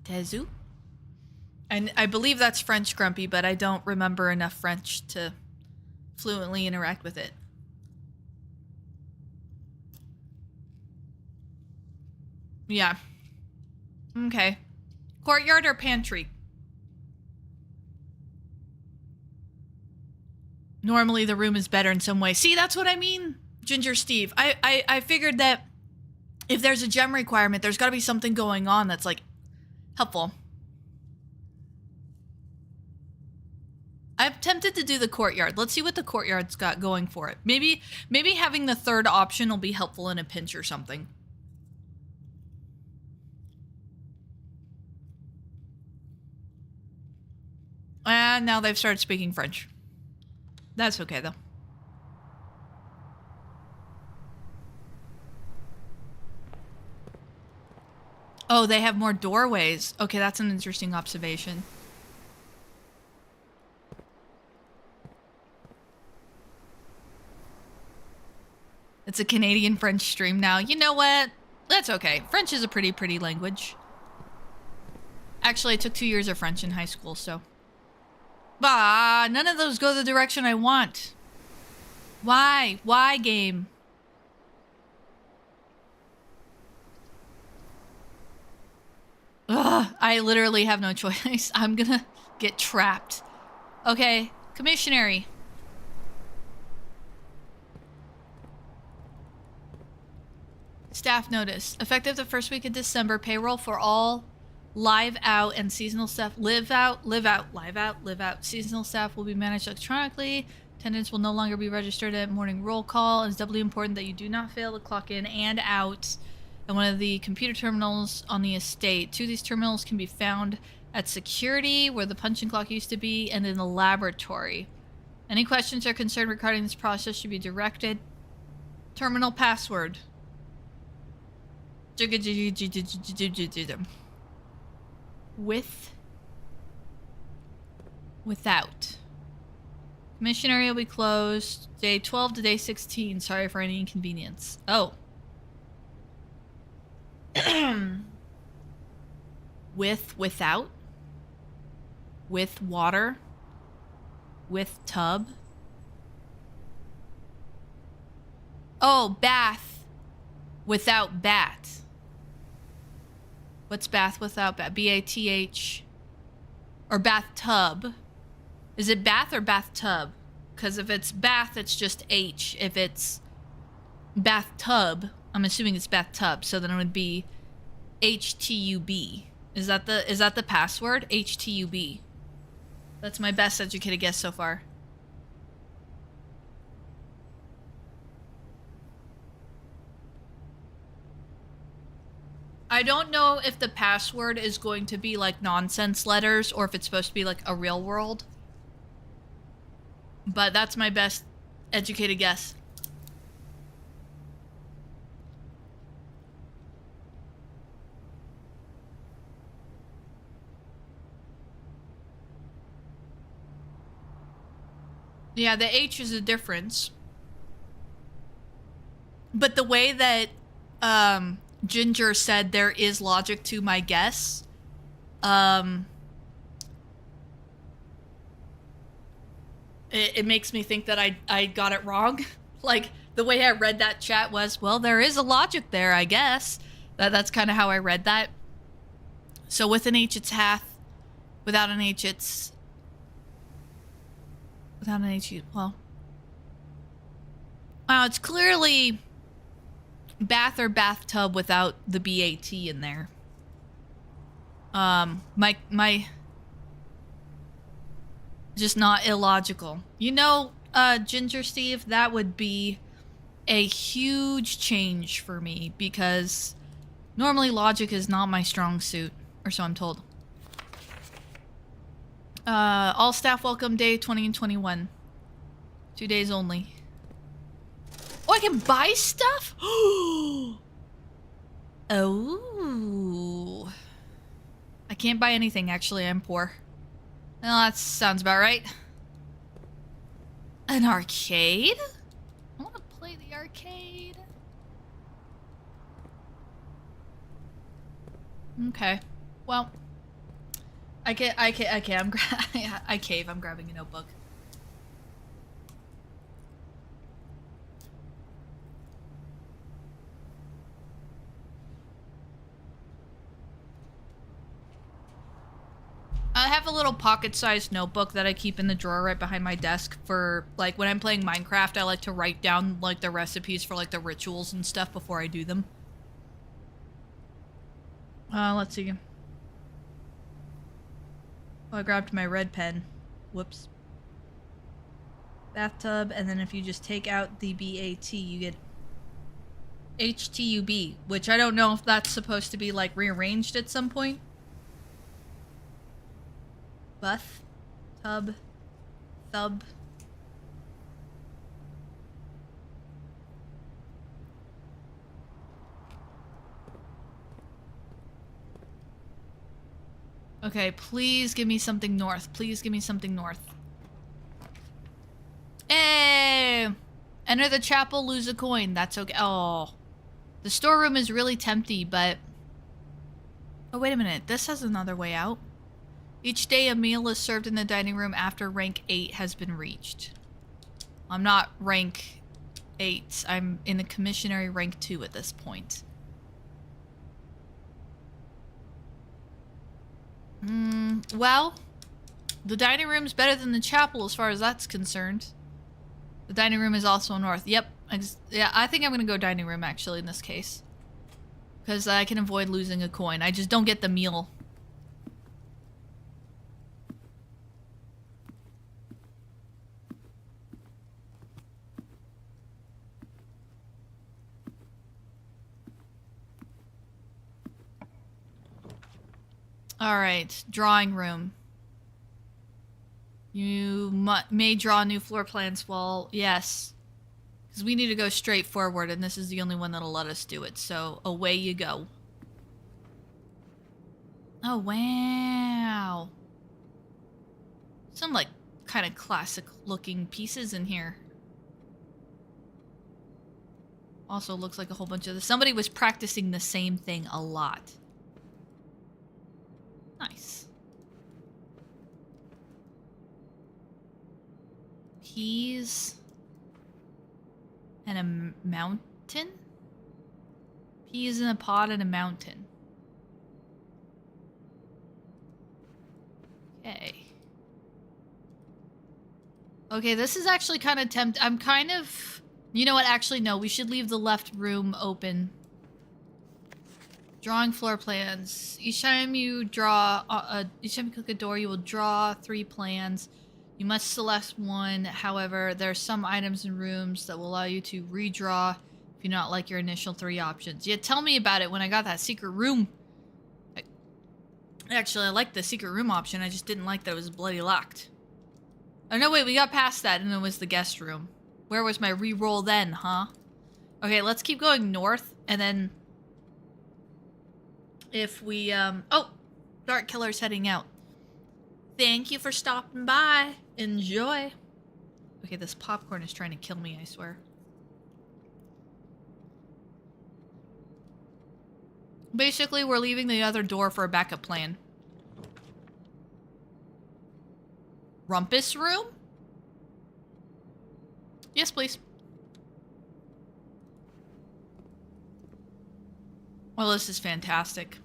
Tezu? And I believe that's French, Grumpy, but I don't remember enough French to fluently interact with it. Yeah. Okay. Courtyard or pantry? Normally the room is better in some way. See, that's what I mean, Ginger Steve. I figured that if there's a gem requirement, there's got to be something going on that's, like, helpful. I'm tempted to do the courtyard. Let's see what the courtyard's got going for it. Maybe having the third option will be helpful in a pinch or something. And now they've started speaking French. That's okay, though. Oh, they have more doorways. Okay, that's an interesting observation. It's a Canadian French stream now. You know what? That's okay. French is a pretty language. Actually, I took 2 years of French in high school, so... Bah, none of those go the direction I want. Why? Why, game? Ugh, I literally have no choice. I'm gonna get trapped. Okay, commissionary. Staff notice. Effective the first week of December, payroll for all live out and seasonal staff live out. Seasonal staff will be managed electronically. Attendance will no longer be registered at morning roll call. It's doubly important that you do not fail to clock in and out at one of the computer terminals on the estate. 2 of these terminals can be found at security, where the punching clock used to be, and in the laboratory. Any questions or concern regarding this process should be directed. Terminal password. Without. Commission area will be closed day 12 to day 16. Sorry for any inconvenience. Oh. Without? With water? With tub? Oh, bath. Without bat. What's bath without bat? B-A-T-H. Or bathtub. Is it bath or bathtub? Because if it's bath, it's just H. If it's bathtub, I'm assuming it's bathtub. So then it would be H-T-U-B. Is that the password? H-T-U-B. That's my best educated guess so far. I don't know if the password is going to be like nonsense letters or if it's supposed to be like a real world. But that's my best educated guess. Yeah, the H is a difference. But the way that Ginger said there is logic to my guess, it makes me think that I got it wrong. Like, the way I read that chat was, well, there is a logic there, I guess. That's kind of how I read that. So with an H, it's Hath. Without an H, it's... Without an H, well... Wow, it's clearly bath or bathtub without the B-A-T in there. My... Just not illogical. You know, Ginger Steve, that would be a huge change for me because normally logic is not my strong suit, or so I'm told. All staff welcome day 20 and 21. 2 days only. Oh, I can buy stuff? Oh. I can't buy anything, actually. I'm poor. Well, that sounds about right. An arcade? arcade. Okay. Well, I cave. I'm grabbing a notebook. I have a little pocket-sized notebook that I keep in the drawer right behind my desk for, like, when I'm playing Minecraft, I like to write down, like, the recipes for, like, the rituals and stuff before I do them. Let's see. Oh, I grabbed my red pen. Whoops. Bathtub, and then if you just take out the BAT, you get HTUB, which I don't know if that's supposed to be, like, rearranged at some point. Buff, tub, thub. Okay, please give me something north. Please give me something north. Hey! Enter the chapel, lose a coin. That's okay. Oh. The storeroom is really tempting, but... Oh, wait a minute. This has another way out. Each day a meal is served in the dining room after rank 8 has been reached. I'm not rank 8. I'm in the commissionary rank 2 at this point. Well, the dining room's better than the chapel as far as that's concerned. The dining room is also north. Yep. Yeah, I think I'm gonna go dining room actually in this case. Because I can avoid losing a coin. I just don't get the meal. Alright, drawing room. You may draw new floor plans. Well, yes. Because we need to go straight forward, and this is the only one that'll let us do it. So, away you go. Oh, wow. Some, like, kind of classic-looking pieces in here. Also looks like a whole bunch of this. Somebody was practicing the same thing a lot. Nice. Peas. And a mountain? Peas in a pot and a mountain. Okay. Okay, this is actually kind of tempting. I'm kind of... You know what? Actually, no. We should leave the left room open. Drawing floor plans. Each time you draw, each time you click a door, you will draw 3 plans. You must select one. However, there are some items and rooms that will allow you to redraw if you not like your initial 3 options. Yeah, tell me about it when I got that secret room. Actually, I liked the secret room option. I just didn't like that it was bloody locked. Oh, no, wait, we got past that and it was the guest room. Where was my re-roll then, huh? Okay, let's keep going north and then... If we, oh! Dark Killer's heading out. Thank you for stopping by. Enjoy. Okay, this popcorn is trying to kill me, I swear. Basically, we're leaving the other door for a backup plan. Rumpus room? Yes, please. Well, this is fantastic.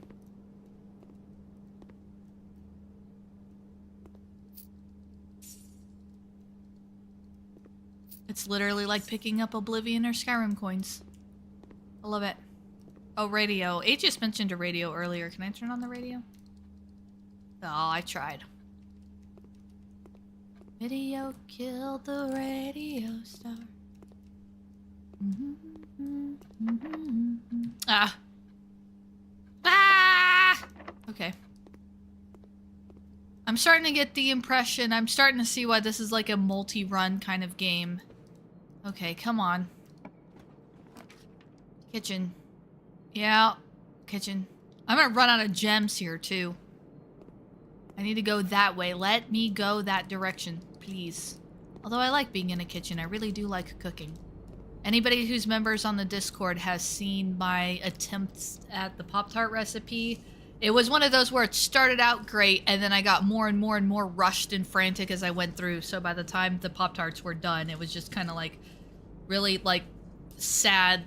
It's literally like picking up Oblivion or Skyrim coins. I love it. Oh, radio. Aegis mentioned a radio earlier. Can I turn on the radio? Oh, I tried. Video killed the radio star. Ah. Ah! Okay. I'm starting to get the impression, I'm starting to see why this is like a multi-run kind of game. Okay, come on. Kitchen. Yeah, kitchen. I'm gonna run out of gems here, too. I need to go that way. Let me go that direction, please. Although I like being in a kitchen. I really do like cooking. Anybody who's members on the Discord has seen my attempts at the Pop-Tart recipe. It was one of those where it started out great, and then I got more and more and more rushed and frantic as I went through. So by the time the Pop-Tarts were done, it was just kind of like really like sad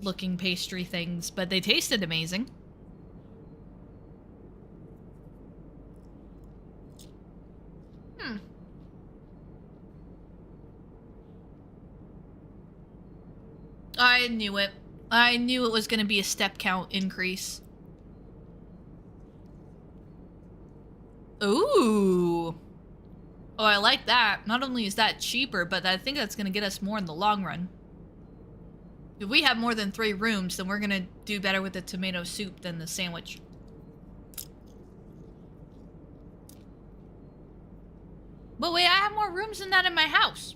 looking pastry things, but they tasted amazing. I knew it. I knew it was going to be a step count increase. Ooh. Oh, I like that. Not only is that cheaper, but I think that's going to get us more in the long run. If we have more than 3 rooms, then we're going to do better with the tomato soup than the sandwich. But wait, I have more rooms than that in my house.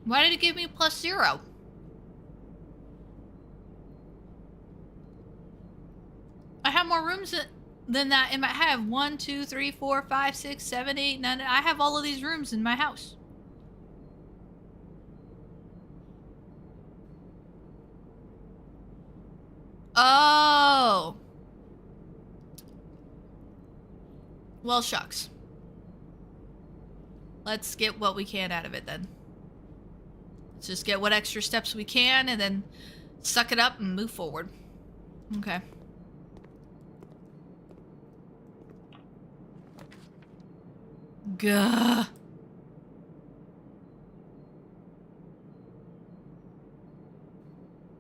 Why did it give me +0? I have more rooms than that in my... I have 1, 2, 3, 4, 5, 6, 7, 8, 9... I have all of these rooms in my house. Oh. Well, shucks. Let's get what we can out of it then. Let's just get what extra steps we can and then suck it up and move forward. Okay. Gah.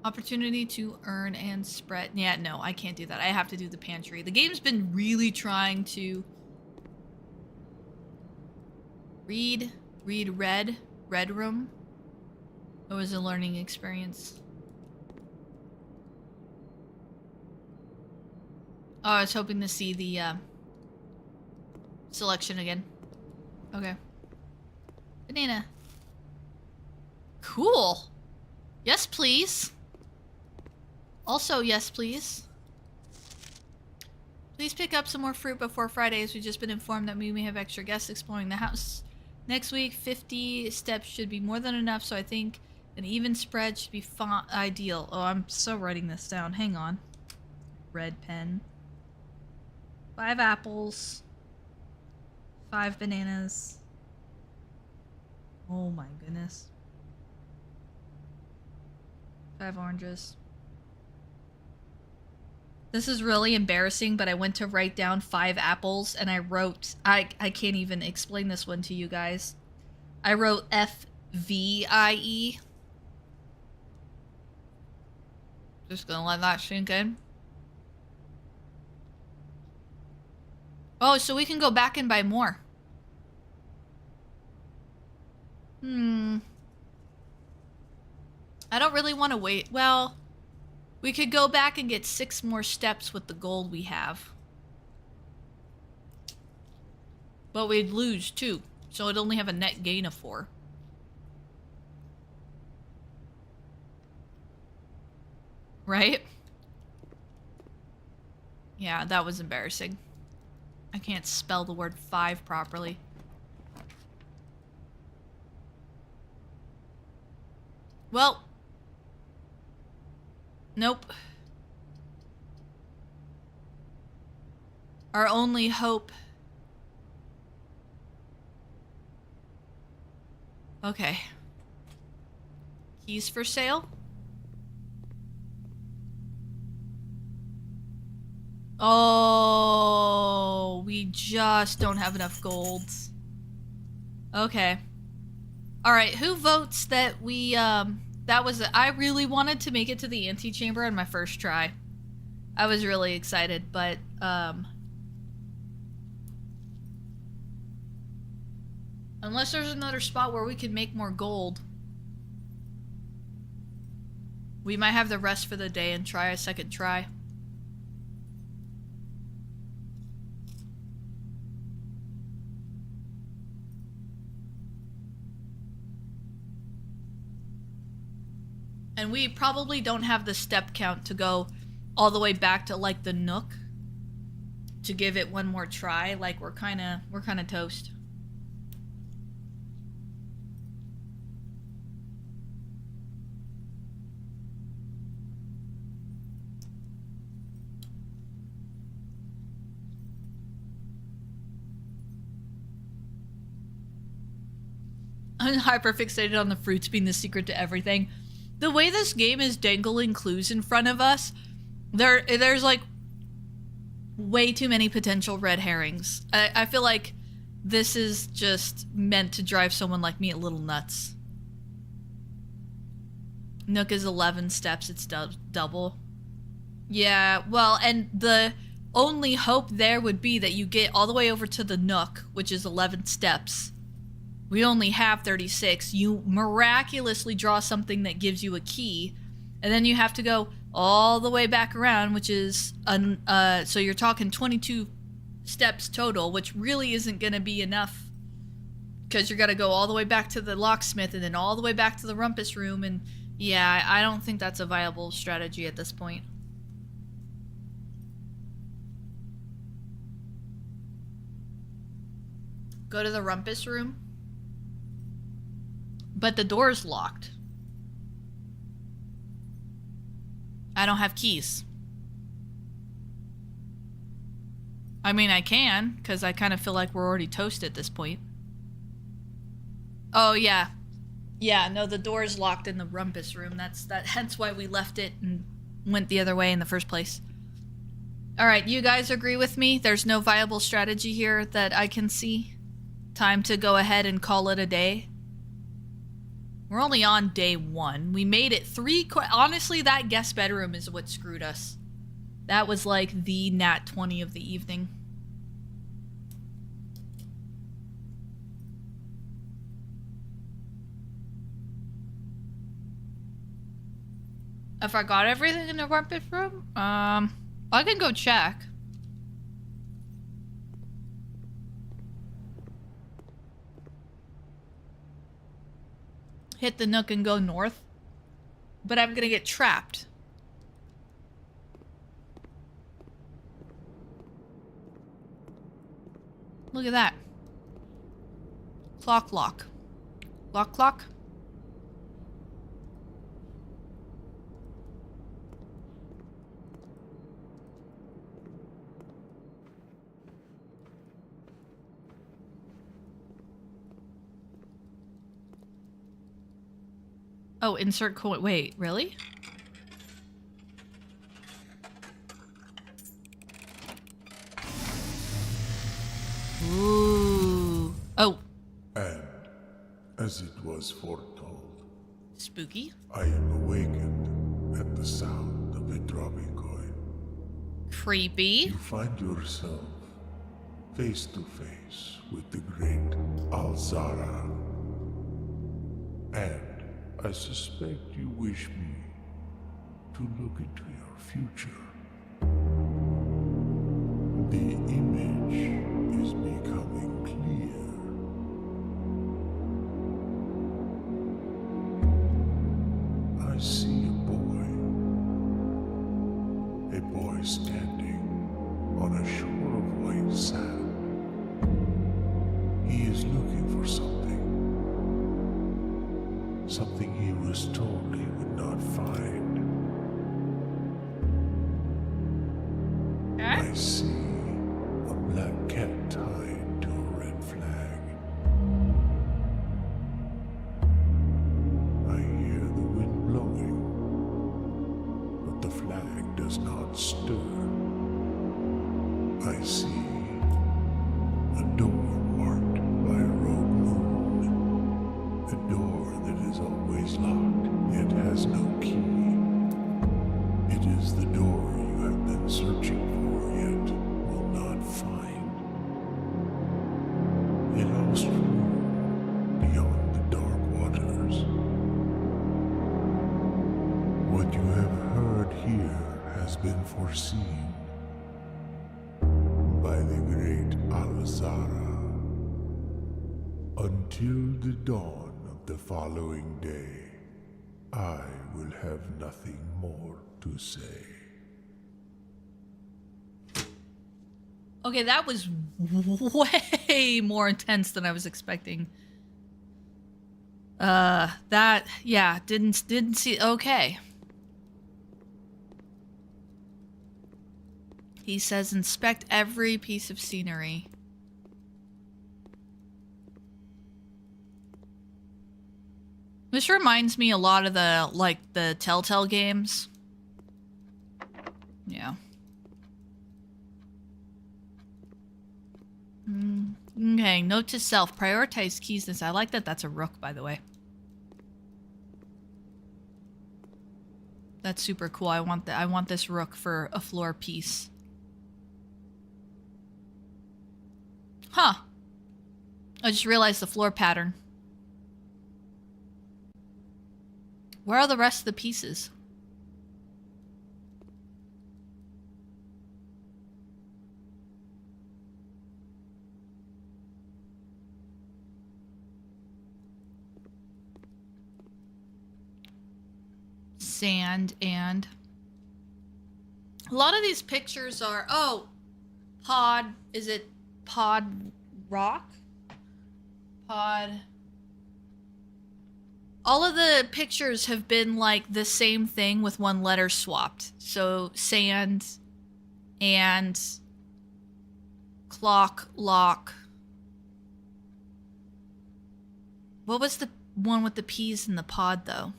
Opportunity to earn and spread. Yeah, no, I can't do that. I have to do the pantry. The game's been really trying to read Red Room. It was a learning experience. Oh, I was hoping to see the selection again. Okay. Banana. Cool. Yes, please. Also, yes, please. Please pick up some more fruit before Friday, as we've just been informed that we may have extra guests exploring the house. Next week, 50 steps should be more than enough, so I think an even spread should be ideal. Oh, I'm so writing this down. Hang on. Red pen. 5 apples. 5 bananas. Oh my goodness. 5 oranges. This is really embarrassing, but I went to write down 5 apples and I wrote... I can't even explain this one to you guys. I wrote FVIE. Just gonna let that sink in. Oh, so we can go back and buy more. I don't really want to wait. Well, we could go back and get 6 more steps with the gold we have. But we'd lose 2, so it'd only have a net gain of 4. Right? Yeah, that was embarrassing. I can't spell the word 5 properly. Well. Nope. Our only hope. Okay. Keys for sale? Oh, we just don't have enough golds. Okay. Alright, who votes that we, that was, I really wanted to make it to the antechamber on my first try. I was really excited, but, unless there's another spot where we can make more gold, we might have the rest for the day and try a second try. And we probably don't have the step count to go all the way back to like the Nook to give it one more try. Like we're kind of toast. I'm hyperfixated on the fruits being the secret to everything. The way this game is dangling clues in front of us, there's like way too many potential red herrings. I feel like this is just meant to drive someone like me a little nuts. Nook is 11 steps, it's double. Yeah, well, and the only hope there would be that you get all the way over to the Nook, which is 11 steps. We only have 36. You miraculously draw something that gives you a key, and then you have to go all the way back around, which is, so you're talking 22 steps total, which really isn't going to be enough, because you're going to go all the way back to the locksmith, and then all the way back to the rumpus room, and yeah, I don't think that's a viable strategy at this point. Go to the rumpus room. But the door's locked. I don't have keys. I mean, I can, because I kind of feel like we're already toast at this point. Oh, yeah. Yeah, no, the door's locked in the rumpus room. Hence why we left it and went the other way in the first place. Alright, you guys agree with me? There's no viable strategy here that I can see. Time to go ahead and call it a day. We're only on day 1. We made it 3. Honestly, that guest bedroom is what screwed us. That was like the nat 20 of the evening. If I got everything in the rumpus room, I can go check. Hit the Nook and go north. But I'm gonna get trapped. Look at that. Clock lock. Lock clock. Oh, insert coin. Wait, really? Ooh. Oh. And, as it was foretold, Spooky. I am awakened at the sound of a dropping coin. Creepy. You find yourself face to face with the great Alzara. And I suspect you wish me to look into your future. The image is becoming clear. I see a boy standing on a shore of white sand. He is looking for something. Something he was told he would not find. I see a black cat tied to a red flag. I hear the wind blowing, but the flag does not stir. I see a door marked by a rogue moon. A door that is always locked, yet has no key. It is the door you have been searching for, yet will not find. A lost room beyond the dark waters. What you have heard here has been foreseen by the great Alzara. Until the dawn of the following day, I will have nothing more to say. Okay, that was way more intense than I was expecting. Didn't see. Okay. He says inspect every piece of scenery. This reminds me a lot of the Telltale games. Yeah. Okay, note to self. Prioritize keysness. I like that that's a rook, by the way. That's super cool. I want this rook for a floor piece. Huh. I just realized the floor pattern. Where are the rest of the pieces? Sand and... A lot of these pictures are... Oh! Pod... Is it pod rock? Pod... All of the pictures have been like the same thing with one letter swapped. So sand and clock, lock. What was the one with the P's in the pod though?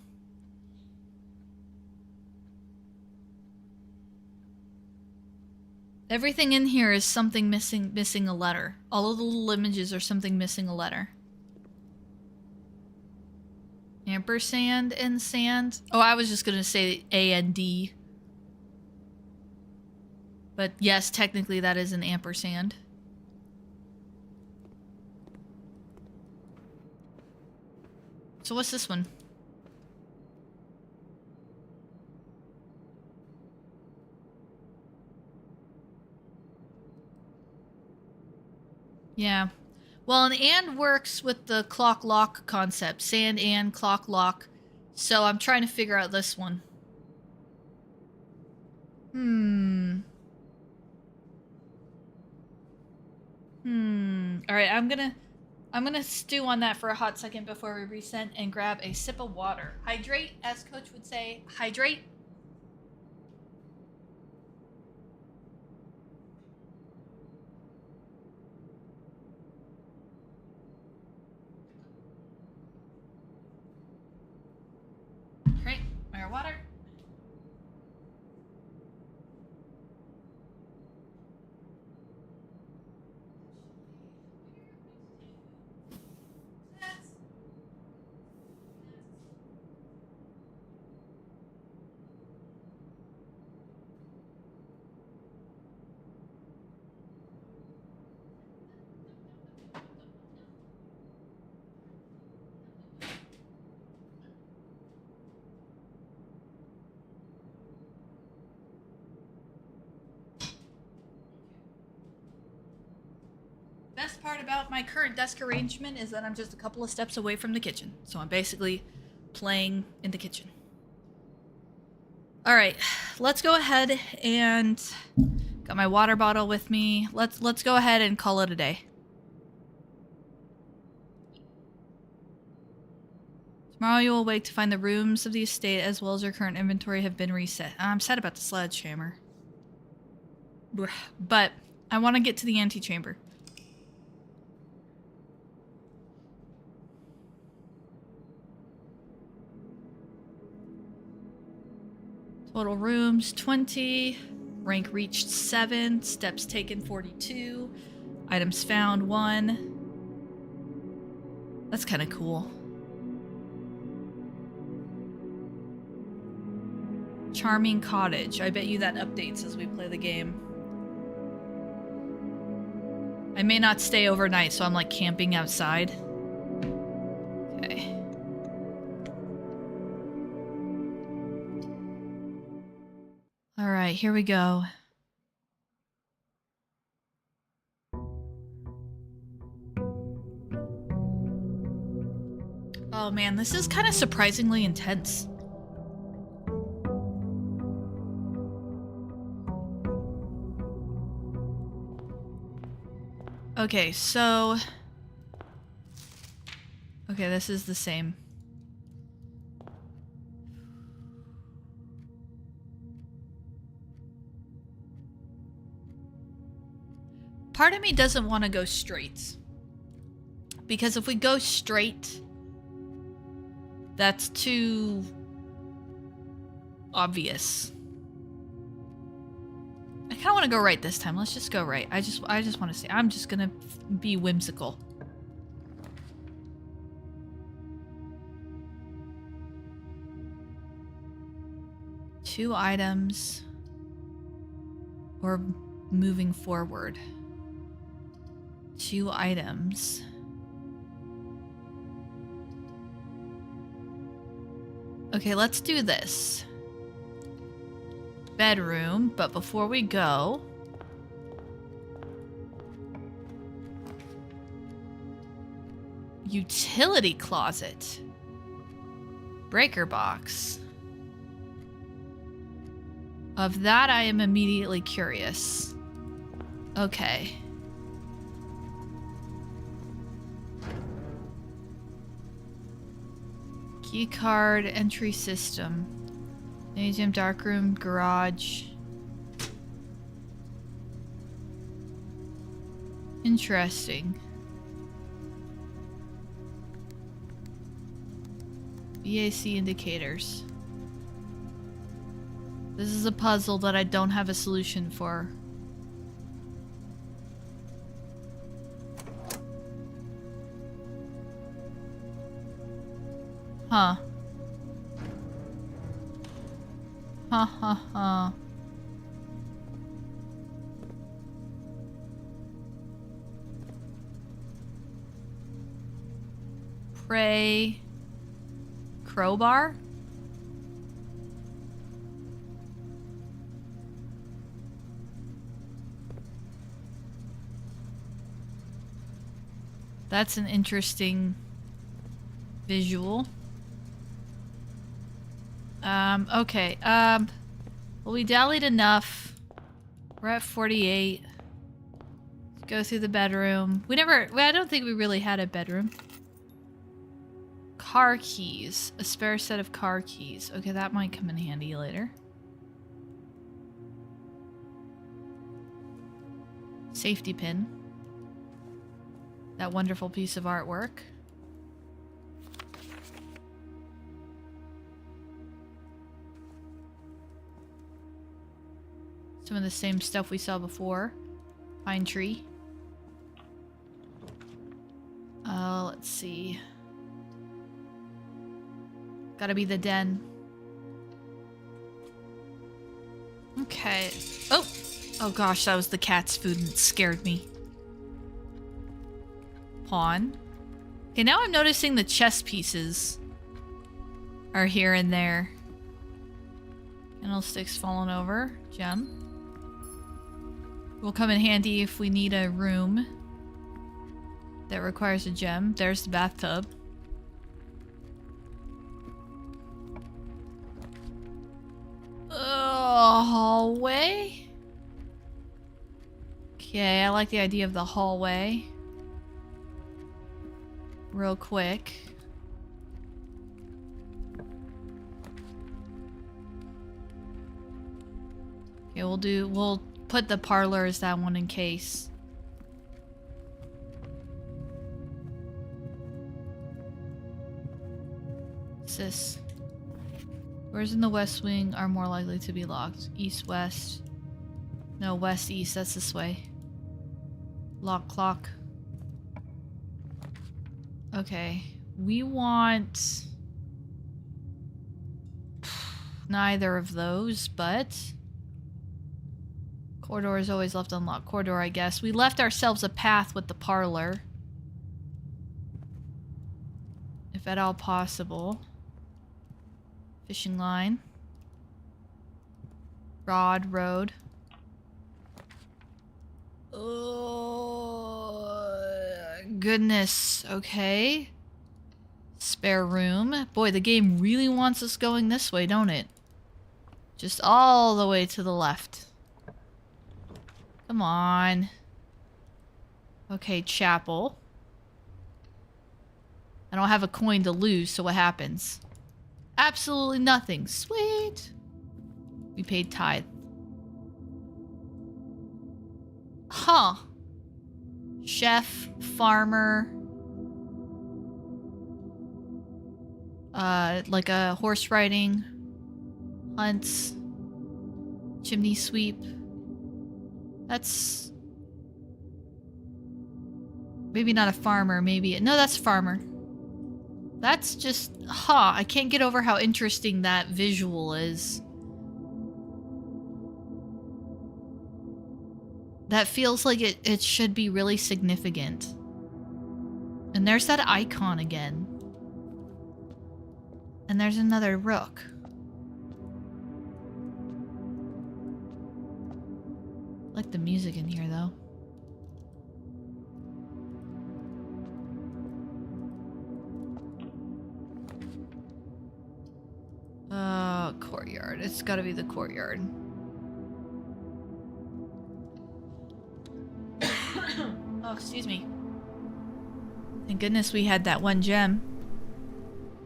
Everything in here is something missing a letter. All of the little images are something missing a letter. Ampersand and sand. Oh, I was just gonna say A and D. But yes, technically that is an ampersand. So what's this one? Yeah. Well, an and works with the clock lock concept. Sand and clock lock. So I'm trying to figure out this one. Alright, I'm gonna stew on that for a hot second before we reset and grab a sip of water. Hydrate, as Coach would say. Hydrate. Great. More water. Best part about my current desk arrangement is that I'm just a couple of steps away from the kitchen. So I'm basically playing in the kitchen. All right, let's go ahead and got my water bottle with me. Let's go ahead and call it a day. Tomorrow you will awake to find the rooms of the estate as well as your current inventory have been reset. I'm sad about the sledgehammer. But I want to get to the antechamber. Total rooms 20, rank reached 7, steps taken 42, items found 1. That's kind of cool. Charming cottage. I bet you that updates as we play the game. I may not stay overnight, so I'm like camping outside. Okay. Alright, here we go. Oh man, this is kind of surprisingly intense. Okay, so... Okay, this is the same. Part of me doesn't want to go straight. Because if we go straight, That's too obvious. I kind of want to go right this time. Let's just go right. I just want to say I'm just gonna be whimsical. Two items or moving forward. Two items. Okay, let's do this. Bedroom, but before we go, utility closet. Breaker box. Of that, I am immediately curious. Okay. Key card, entry system. Museum, darkroom, garage. Interesting. BAC indicators. This is a puzzle that I don't have a solution for. Huh. Ha ha ha. Pray. Crowbar? That's an interesting visual. Okay. Well, we dallied enough. We're at 48. Let's go through the bedroom. I don't think we really had a bedroom. Car keys. A spare set of car keys. Okay, that might come in handy later. Safety pin. That wonderful piece of artwork. Some of the same stuff we saw before. Pine tree. Let's see. Gotta be the den. Okay. Oh! Oh gosh, that was the cat's food and it scared me. Pawn. Okay, now I'm noticing the chess pieces are here and there. Candlesticks fallen over. Gem. Will come in handy if we need a room that requires a gem. There's the bathtub. Hallway? Okay, I like the idea of the hallway. Real quick. Okay, we'll put the parlor as that one in case. What's this? Doors in the west wing are more likely to be locked. East, west. No, west, east. That's this way. Lock clock. Okay. We want neither of those, but corridor is always left unlocked. Corridor, I guess. We left ourselves a path with the parlor. If at all possible. Fishing line. Rod, road. Oh, goodness. Okay. Spare room. Boy, the game really wants us going this way, don't it? Just all the way to the left. Come on. Okay, chapel. I don't have a coin to lose, so what happens? Absolutely nothing. Sweet. We paid tithe. Huh. Chef, farmer. Like a horse riding, hunts, chimney sweep. That's maybe not a farmer, maybe. No, that's farmer. That's just, I can't get over how interesting that visual is. That feels like it should be really significant. And there's that icon again. And there's another rook. I like the music in here, though. Courtyard. It's gotta be the courtyard. Oh, excuse me. Thank goodness we had that one gem.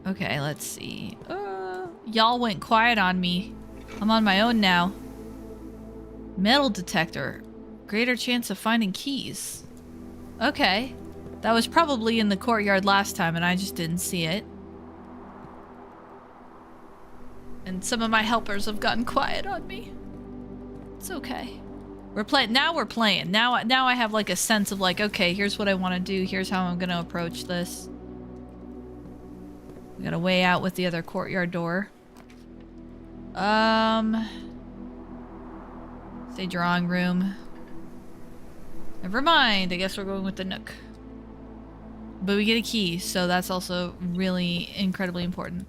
Okay, let's see. Y'all went quiet on me. I'm on my own now. Metal detector. Greater chance of finding keys. Okay. That was probably in the courtyard last time and I just didn't see it. And some of my helpers have gotten quiet on me. It's okay. We're playing. Now I have like a sense of like, okay, here's what I want to do. Here's how I'm going to approach this. We got a way out with the other courtyard door. Say drawing room. Never mind. I guess we're going with the nook. But we get a key, so that's also really incredibly important.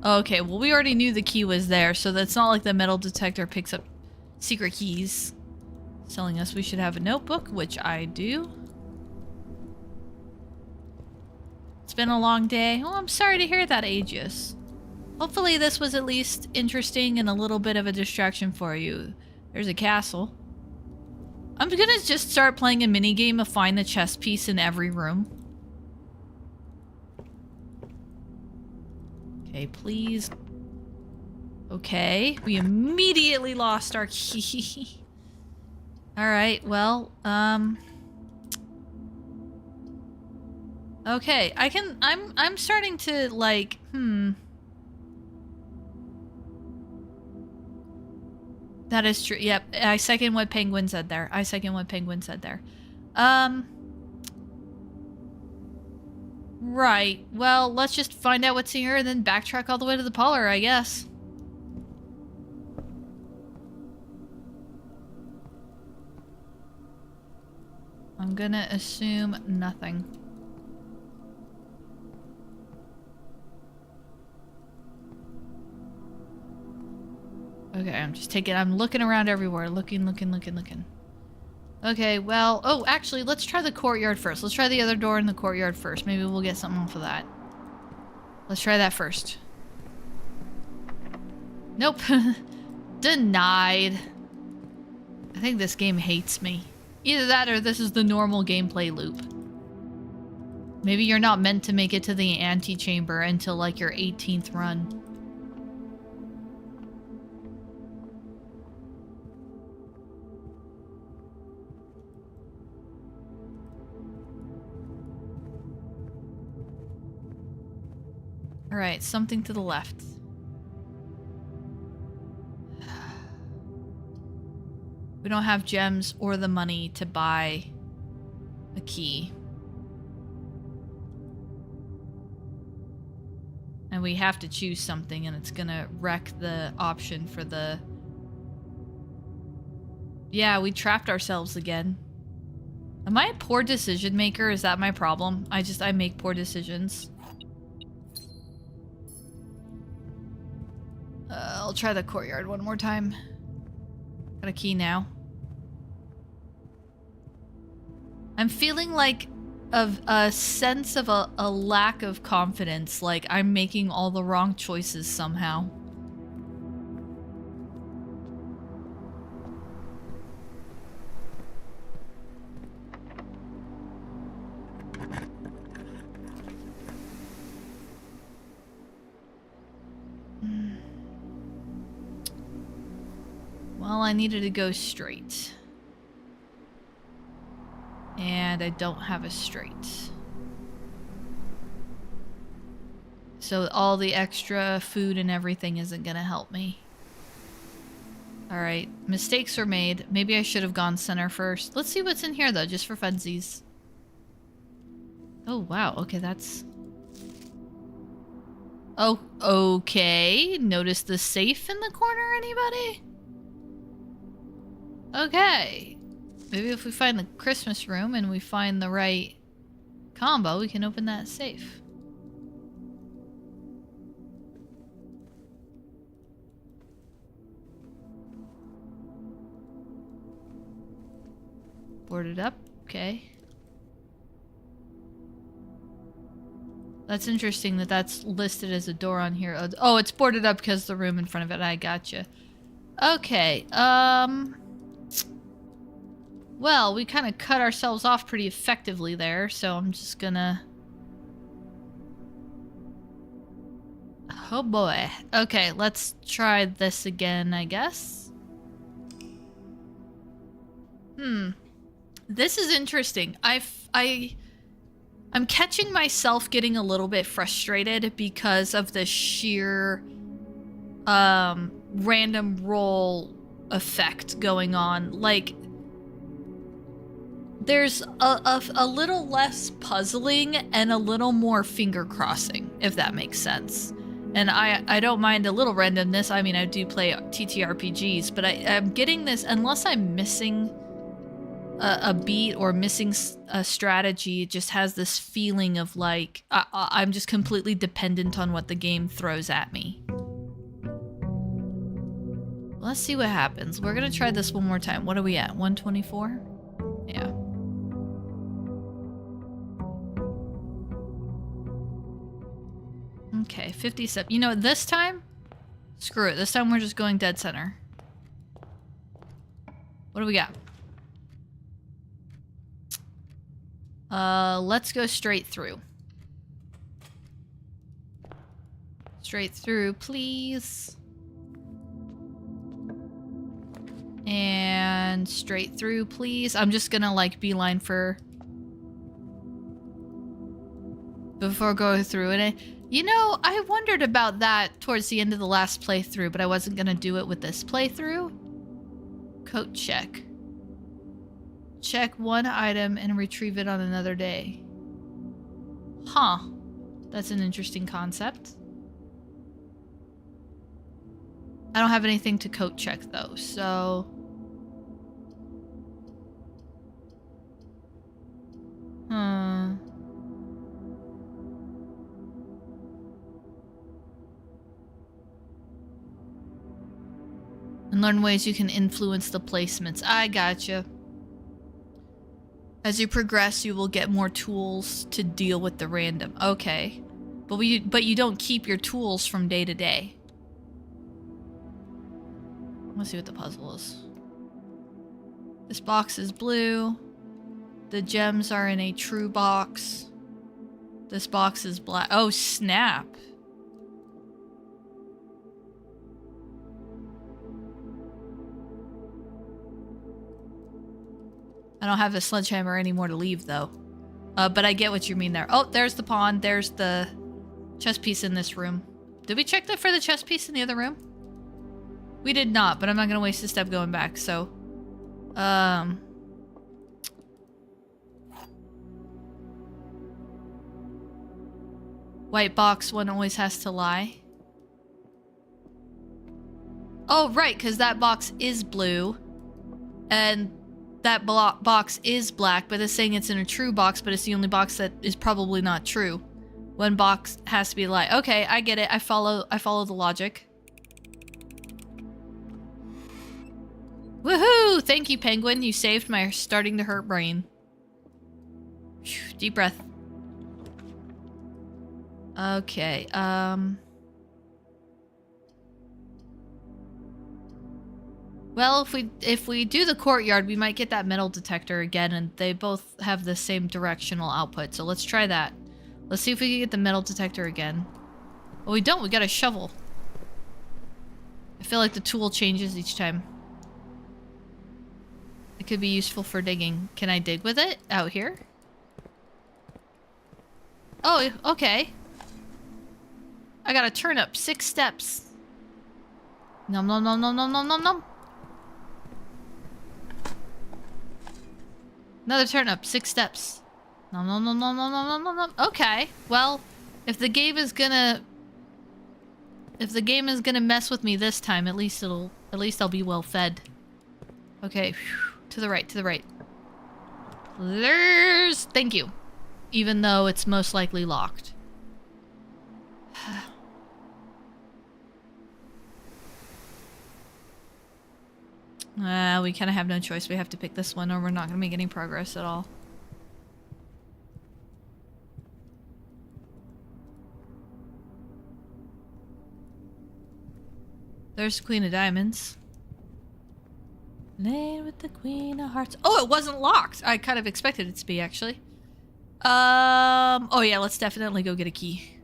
Okay, well we already knew the key was there, so that's not like the metal detector picks up secret keys. Telling us we should have a notebook, which I do. It's been a long day. Oh, I'm sorry to hear that, Aegis. Hopefully this was at least interesting and a little bit of a distraction for you. There's a castle. I'm gonna just start playing a minigame of find the chess piece in every room. Okay, please. Okay, we immediately lost our key. Alright, well, okay, I'm starting to, like, That is true, yep, I second what Penguin said there. Right, well, let's just find out what's here and then backtrack all the way to the parlor, I guess. I'm gonna assume nothing. Okay, I'm looking around everywhere. Looking. Okay, well, oh, actually, let's try the courtyard first. Let's try the other door in the courtyard first. Maybe we'll get something off of that. Let's try that first. Nope. Denied. I think this game hates me. Either that or this is the normal gameplay loop. Maybe you're not meant to make it to the antechamber until, like, your 18th run. Alright, something to the left. We don't have gems or the money to buy a key. And we have to choose something, and it's gonna wreck the option for the... Yeah, we trapped ourselves again. Am I a poor decision maker? Is that my problem? I make poor decisions. I'll try the courtyard one more time. Got a key now. I'm feeling like a sense of a lack of confidence, like I'm making all the wrong choices somehow. Well, I needed to go straight. And I don't have a straight. So all the extra food and everything isn't gonna help me. Alright, mistakes were made. Maybe I should have gone center first. Let's see what's in here though, just for funsies. Oh wow, okay, that's... Oh, okay. Notice the safe in the corner, anybody? Okay. Maybe if we find the Christmas room and we find the right combo, we can open that safe. Boarded up. Okay. That's interesting that that's listed as a door on here. Oh, it's boarded up because the room in front of it. I gotcha. Okay. Well, we kind of cut ourselves off pretty effectively there, so I'm just gonna... Oh boy. Okay, let's try this again, I guess. This is interesting. I'm catching myself getting a little bit frustrated because of the sheer random roll effect going on. Like, there's a little less puzzling and a little more finger crossing, if that makes sense. And I don't mind a little randomness. I mean, I do play TTRPGs, but I'm getting this, unless I'm missing a beat or missing a strategy, it just has this feeling of like I'm just completely dependent on what the game throws at me. Let's see what happens. We're gonna try this one more time. What are we at? 124? Yeah. Okay, 57. You know, this time, screw it. This time we're just going dead center. What do we got? Let's go straight through. Straight through, please. And straight through, please. I'm just gonna, like, beeline for... before going through it. You know, I wondered about that towards the end of the last playthrough, but I wasn't gonna do it with this playthrough. Coat check. Check one item and retrieve it on another day. Huh. That's an interesting concept. I don't have anything to coat check though, so... And learn ways you can influence the placements. I gotcha. As you progress, you will get more tools to deal with the random. Okay. But you don't keep your tools from day to day. Let's see what the puzzle is. This box is blue. The gems are in a true box. This box is black. Oh, snap. I don't have a sledgehammer anymore to leave, though. But I get what you mean there. Oh, there's the pawn. There's the chess piece in this room. Did we check for the chess piece in the other room? We did not, but I'm not going to waste a step going back, so... White box, one always has to lie. Oh, right, because that box is blue. And... that box is black, but it's saying it's in a true box, but it's the only box that is probably not true. One box has to be a lie. Okay, I get it. I follow the logic. Woohoo! Thank you, Penguin. You saved my starting to hurt brain. Whew, deep breath. Okay, well, if we do the courtyard, we might get that metal detector again, and they both have the same directional output, so let's try that. Let's see if we can get the metal detector again. Oh, we don't. We got a shovel. I feel like the tool changes each time. It could be useful for digging. Can I dig with it out here? Oh, okay. I gotta turn up 6 steps. Nom nom nom nom nom nom nom nom. Another turn up, 6 steps. Nom nom nom nom nom nom nom nom nom. Okay, well, if the game is gonna mess with me this time, at least I'll be well fed. Okay, whew. To the right, to the right. There's... Thank you. Even though it's most likely locked. We kind of have no choice. We have to pick this one or we're not going to make any progress at all. There's the Queen of Diamonds. Lane with the Queen of Hearts. Oh, it wasn't locked. I kind of expected it to be, actually. Oh yeah, let's definitely go get a key.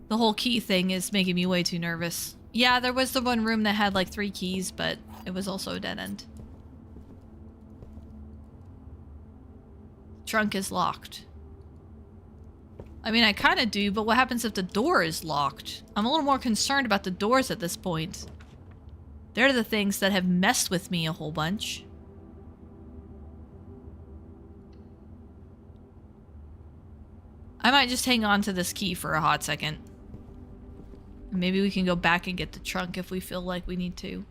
The whole key thing is making me way too nervous. Yeah, there was the one room that had like 3 keys, but it was also a dead end. Trunk is locked. I mean, I kind of do, but what happens if the door is locked? I'm a little more concerned about the doors at this point. They're the things that have messed with me a whole bunch. I might just hang on to this key for a hot second. Maybe we can go back and get the trunk if we feel like we need to.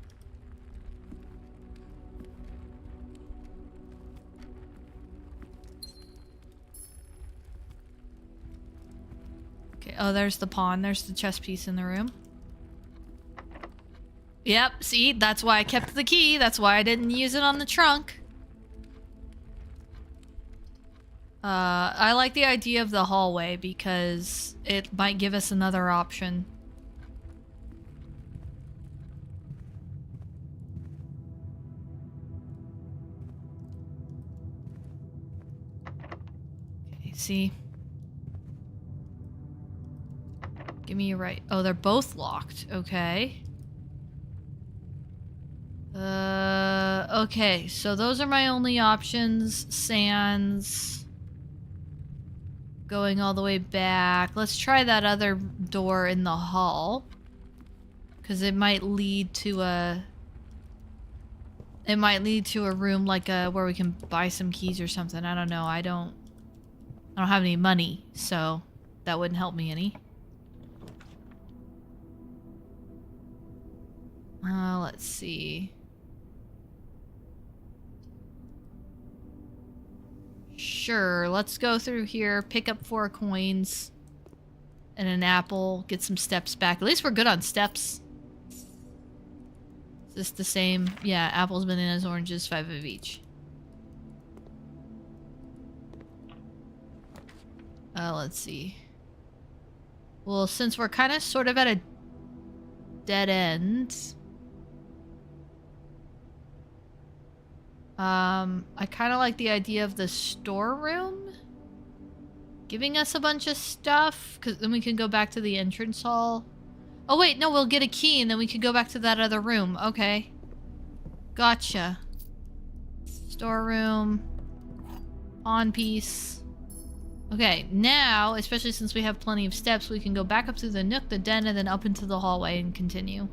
Okay, oh, there's the pawn. There's the chess piece in the room. Yep, see? That's why I kept the key. That's why I didn't use it on the trunk. I like the idea of the hallway because it might give us another option. Okay, see? Give me your right. Oh, they're both locked. Okay. Okay, so those are my only options. Sans... Going all the way back. Let's try that other door in the hall. Because it might lead to a... It might lead to a room like where we can buy some keys or something. I don't know. I don't have any money, so that wouldn't help me any. Let's see. Sure, let's go through here, pick up 4 coins and an apple, get some steps back. At least we're good on steps. Is this the same? Yeah, apples, bananas, oranges, 5 of each. Let's see. Well, since we're kind of sort of at a dead end... I kind of like the idea of the storeroom giving us a bunch of stuff, because then we can go back to the entrance hall. Oh wait, no, we'll get a key and then we can go back to that other room. Okay. Gotcha. Storeroom. Pawn piece. Okay, now, especially since we have plenty of steps, we can go back up through the nook, the den, and then up into the hallway and continue.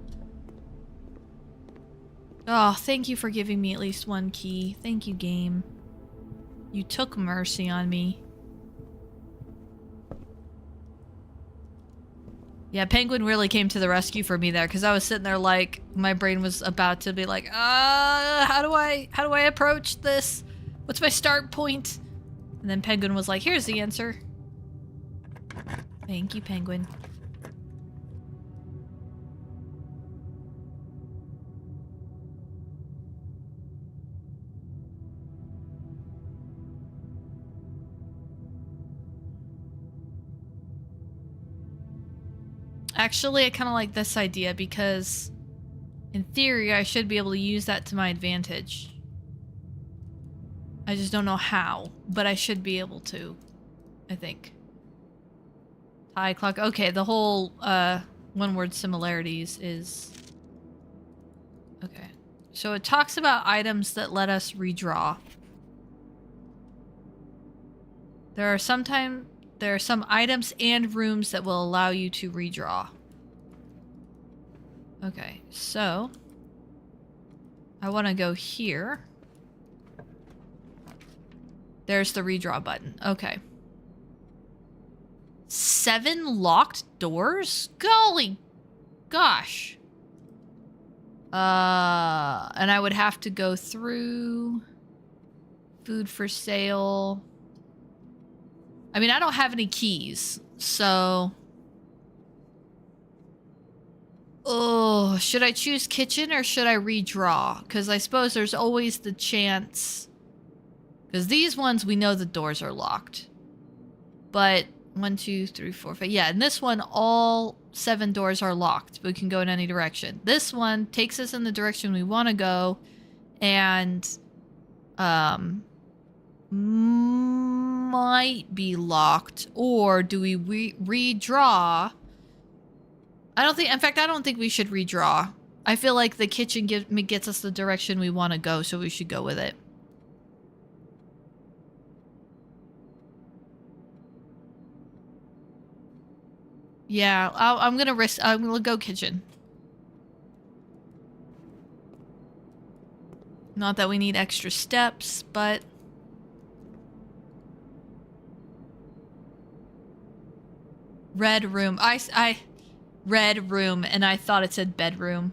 Oh, thank you for giving me at least 1 key. Thank you, game. You took mercy on me. Yeah, Penguin really came to the rescue for me there, because I was sitting there like, my brain was about to be like, how do I approach this? What's my start point? And then Penguin was like, here's the answer. Thank you, Penguin. Actually, I kind of like this idea because, in theory, I should be able to use that to my advantage. I just don't know how, but I should be able to, I think. Tie clock. Okay, the whole one-word similarities is... Okay. So it talks about items that let us redraw. There are sometimes There are some items and rooms that will allow you to redraw. Okay, so I want to go here. There's the redraw button. Okay. 7 locked doors? Golly gosh. And I would have to go through food for sale. I mean, I don't have any keys, so... Oh, should I choose kitchen or should I redraw? Because I suppose there's always the chance... Because these ones, we know the doors are locked. But 1, 2, 3, 4, 5... Yeah, and this one, all 7 doors are locked. We can go in any direction. This one takes us in the direction we want to go. And... might be locked, or do we redraw? I don't think, in fact, I don't think we should redraw. I feel like the kitchen gets us the direction we want to go, so we should go with it. Yeah, I'm gonna risk. I'm gonna go kitchen. Not that we need extra steps, but. Red room. I red room, and I thought it said bedroom.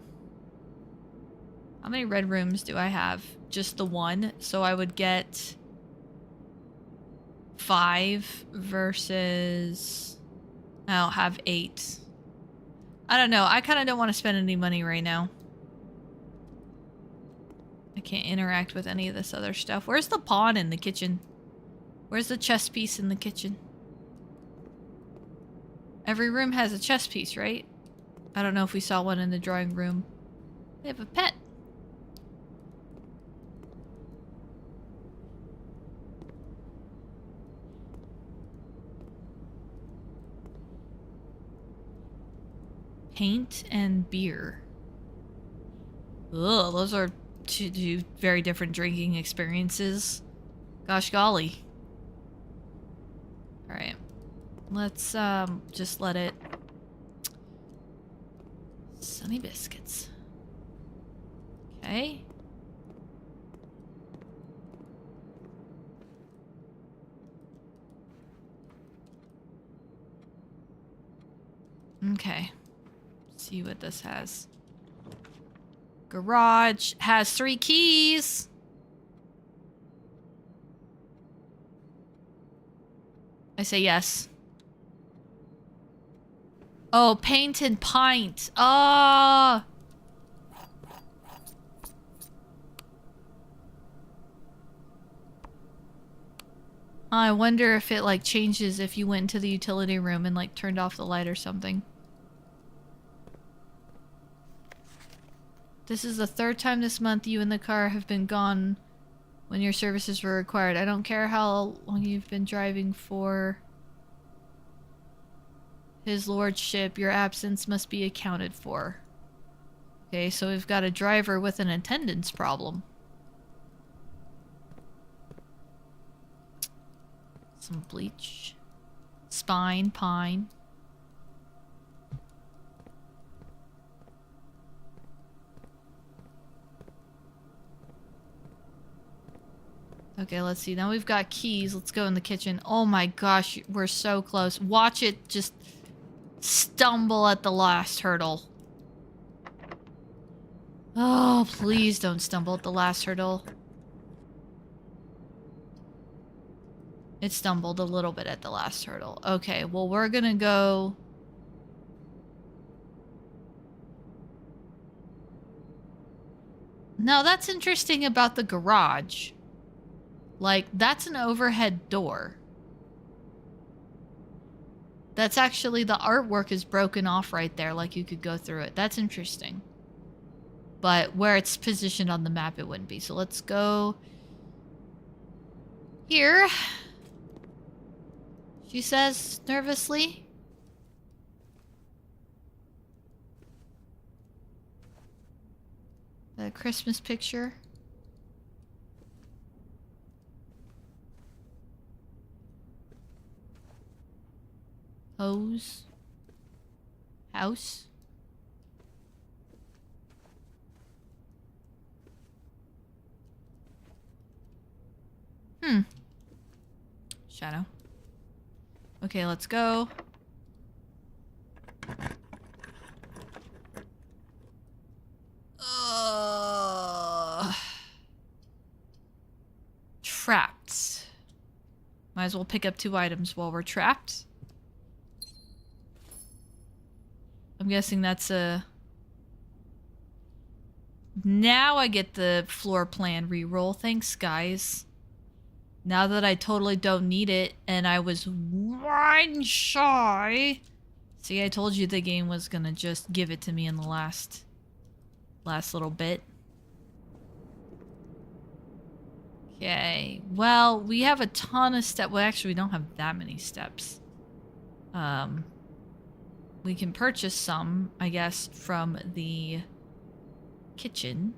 How many red rooms do I have? Just the one. So I would get 5 versus... I don't have 8. I don't know. I kind of don't want to spend any money right now. I can't interact with any of this other stuff. Where's the pawn in the kitchen? Where's the chess piece in the kitchen? Every room has a chess piece, right? I don't know if we saw one in the drawing room. They have a pet. Paint and beer. Ugh, those are two very different drinking experiences. Gosh golly. Alright. Let's just let it... Sunny biscuits. Okay. Okay. See what this has. Garage has 3 keys. I say yes. Oh, paint and pint. Ah. I wonder if it like changes if you went into the utility room and like turned off the light or something. This is the 3rd time this month you and the car have been gone when your services were required. I don't care how long you've been driving for His Lordship, your absence must be accounted for. Okay, so we've got a driver with an attendance problem. Some bleach. Spine, pine. Okay, let's see. Now we've got keys. Let's go in the kitchen. Oh my gosh, we're so close. Watch it just stumble at the last hurdle. Oh, please don't stumble at the last hurdle. It stumbled a little bit at the last hurdle. Okay, well, we're gonna go... Now, that's interesting about the garage. Like, that's an overhead door. That's actually, the artwork is broken off right there, like you could go through it. That's interesting. But where it's positioned on the map, it wouldn't be. So let's go here. She says nervously. The Christmas picture. Hose. House. Shadow. Okay, let's go. Trapped. Might as well pick up 2 items while we're trapped. I'm guessing that's a... Now I get the floor plan reroll. Thanks, guys. Now that I totally don't need it, and I was one shy. See, I told you the game was gonna just give it to me in the last little bit. Okay, well, we have a ton of steps. Well, actually, we don't have that many steps. We can purchase some, I guess, from the kitchen.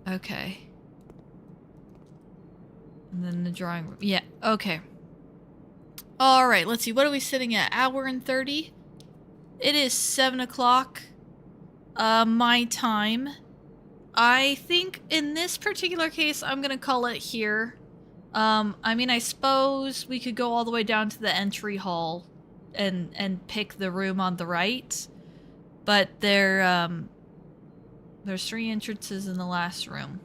Okay. And then the drawing room. Yeah, okay. Alright, let's see. What are we sitting at? Hour and 30? It is 7 o'clock. My time. I think in this particular case, I'm gonna call it here. I mean, I suppose we could go all the way down to the entry hall and pick the room on the right. But there's 3 entrances in the last room.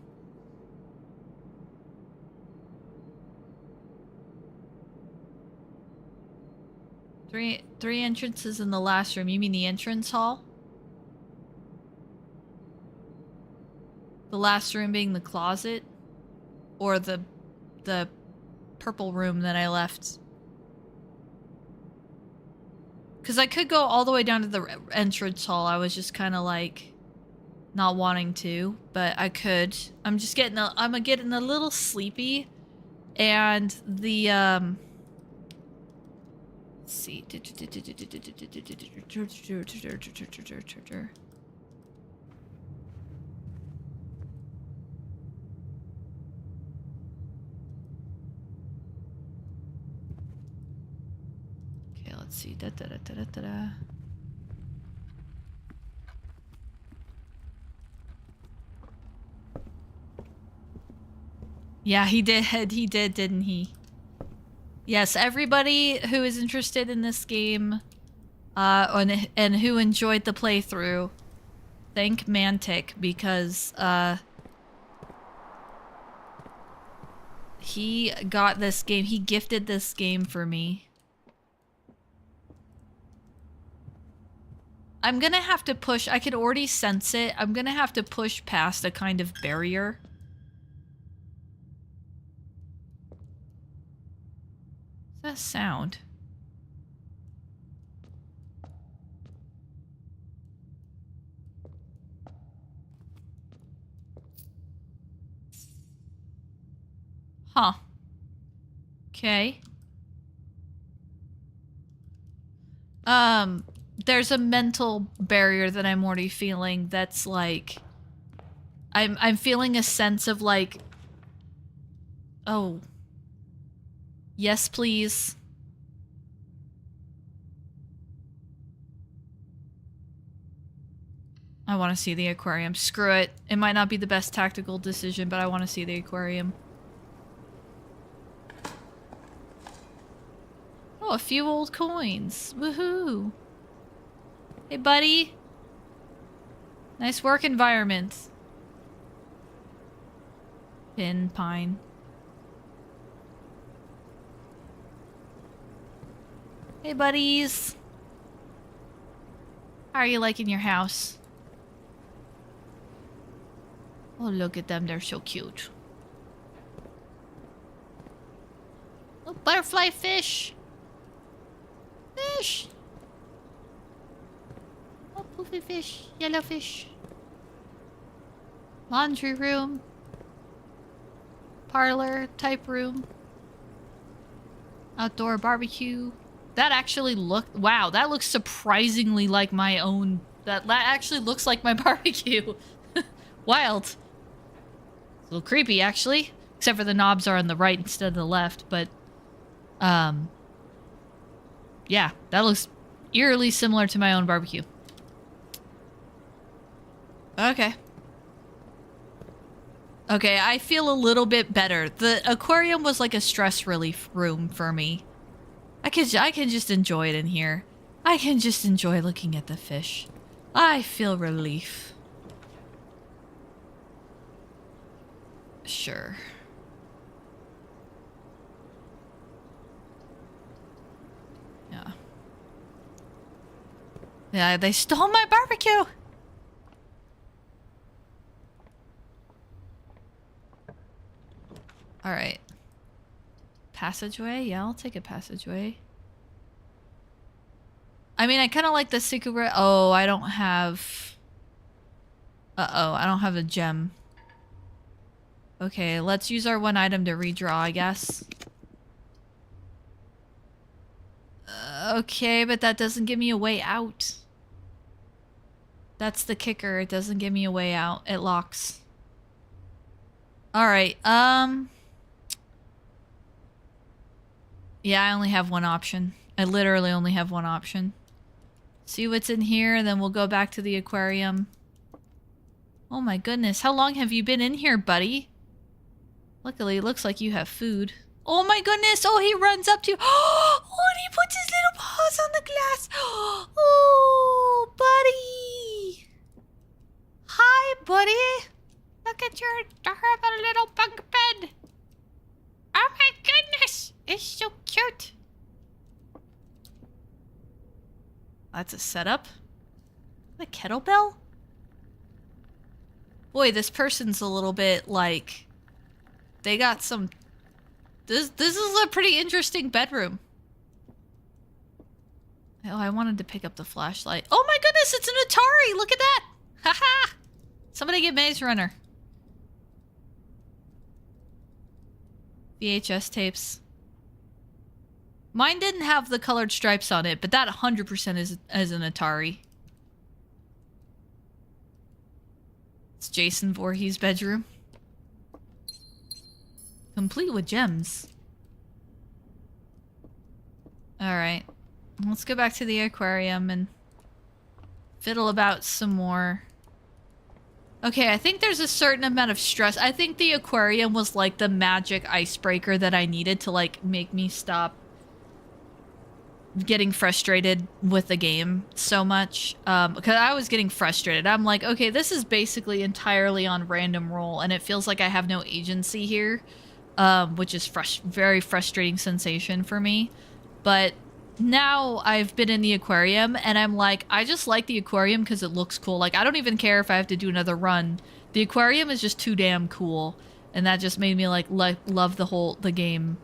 Three entrances in the last room. You mean the entrance hall? The last room being the closet? Or the purple room that I left? Because I could go all the way down to the entrance hall. I was just kind of like not wanting to, but I could. I'm getting a little sleepy, and the let's see. Okay, let's see. Yeah, he did. He did, didn't he? Yes, everybody who is interested in this game, and who enjoyed the playthrough, thank Mantic, because he got this game. He gifted this game for me. I'm gonna have to push. I can already sense it. I'm gonna have to push past a kind of barrier. What's that sound? Huh. Okay. There's a mental barrier that I'm already feeling that's like... I'm feeling a sense of like... Oh. Yes, please. I want to see the aquarium. Screw it. It might not be the best tactical decision, but I want to see the aquarium. Oh, a few old coins. Woohoo. Hey, buddy. Nice work environment. Pin, pine. Hey, buddies. How are you liking your house? Oh, look at them. They're so cute. Oh, butterfly fish. Fish. Oh, poofy fish. Yellow fish. Laundry room. Parlor type room. Outdoor barbecue. That actually looked... Wow, that looks surprisingly like my own... That actually looks like my barbecue. Wild. It's a little creepy, actually. Except for the knobs are on the right instead of the left, but... Yeah, that looks eerily similar to my own barbecue. Okay. Okay, I feel a little bit better. The aquarium was like a stress relief room for me. I can just enjoy it in here. I can just enjoy looking at the fish. I feel relief. Sure. Yeah. Yeah, they stole my barbecue! Alright. Passageway? Yeah, I'll take a passageway. I mean, I kind of like the secret... Oh, I don't have... Uh-oh, I don't have a gem. Okay, let's use our one item to redraw, I guess. Okay, but that doesn't give me a way out. That's the kicker. It doesn't give me a way out. It locks. Alright, yeah, I only have one option. I literally only have one option. See what's in here, and then we'll go back to the aquarium. Oh my goodness, how long have you been in here, buddy? Luckily, it looks like you have food. Oh my goodness! Oh, he runs up to you. Oh, and he puts his little paws on the glass. Oh, buddy! Hi, buddy! Look at your adorable little bunk bed. Oh my goodness! It's so cute. That's a setup. The kettlebell? Boy, this person's a little bit like... They got some... This is a pretty interesting bedroom. Oh, I wanted to pick up the flashlight. Oh my goodness, it's an Atari! Look at that! Haha! Somebody get Maze Runner. VHS tapes. Mine didn't have the colored stripes on it, but that 100% is an Atari. It's Jason Voorhees' bedroom. Complete with gems. Alright. Let's go back to the aquarium and fiddle about some more. Okay, I think there's a certain amount of stress. I think the aquarium was like the magic icebreaker that I needed to like make me stop getting frustrated with the game so much. Because I was getting frustrated. I'm like, okay, this is basically entirely on random roll and it feels like I have no agency here. Which is very frustrating sensation for me. But now I've been in the aquarium and I'm like, I just like the aquarium because it looks cool. Like, I don't even care if I have to do another run. The aquarium is just too damn cool. And that just made me like love the game.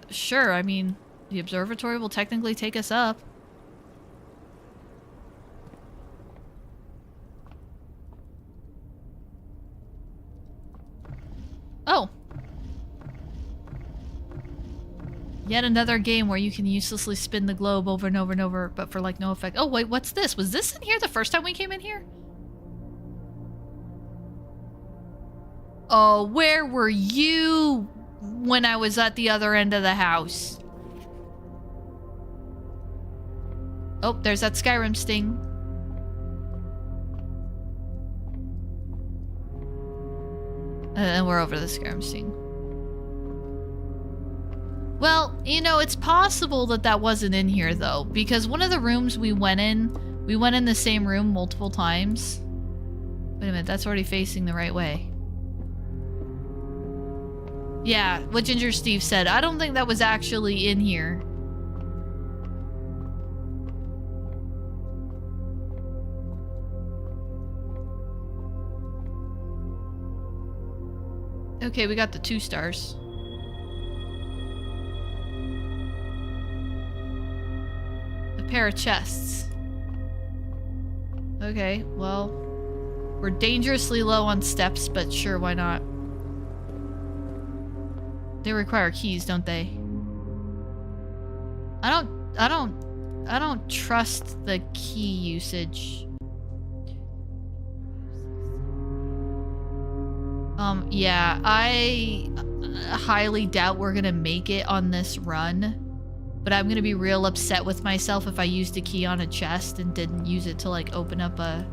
Sure, I mean, the observatory will technically take us up. Oh. Yet another game where you can uselessly spin the globe over and over and over, but for like no effect. Oh wait, what's this? Was this in here the first time we came in here? Oh, where were you when I was at the other end of the house? Oh, there's that Skyrim sting. And we're over the Skyrim sting. Well, you know, it's possible that that wasn't in here, though. Because one of the rooms we went in the same room multiple times. Wait a minute, that's already facing the right way. Yeah, what Ginger Steve said. I don't think that was actually in here. Okay, we got the 2 stars. A pair of chests. Okay, well, we're dangerously low on steps, but sure, why not? They require keys, don't they? I don't trust the key usage. Yeah, highly doubt we're gonna make it on this run. But I'm gonna be real upset with myself if I used a key on a chest and didn't use it to, like, open up a...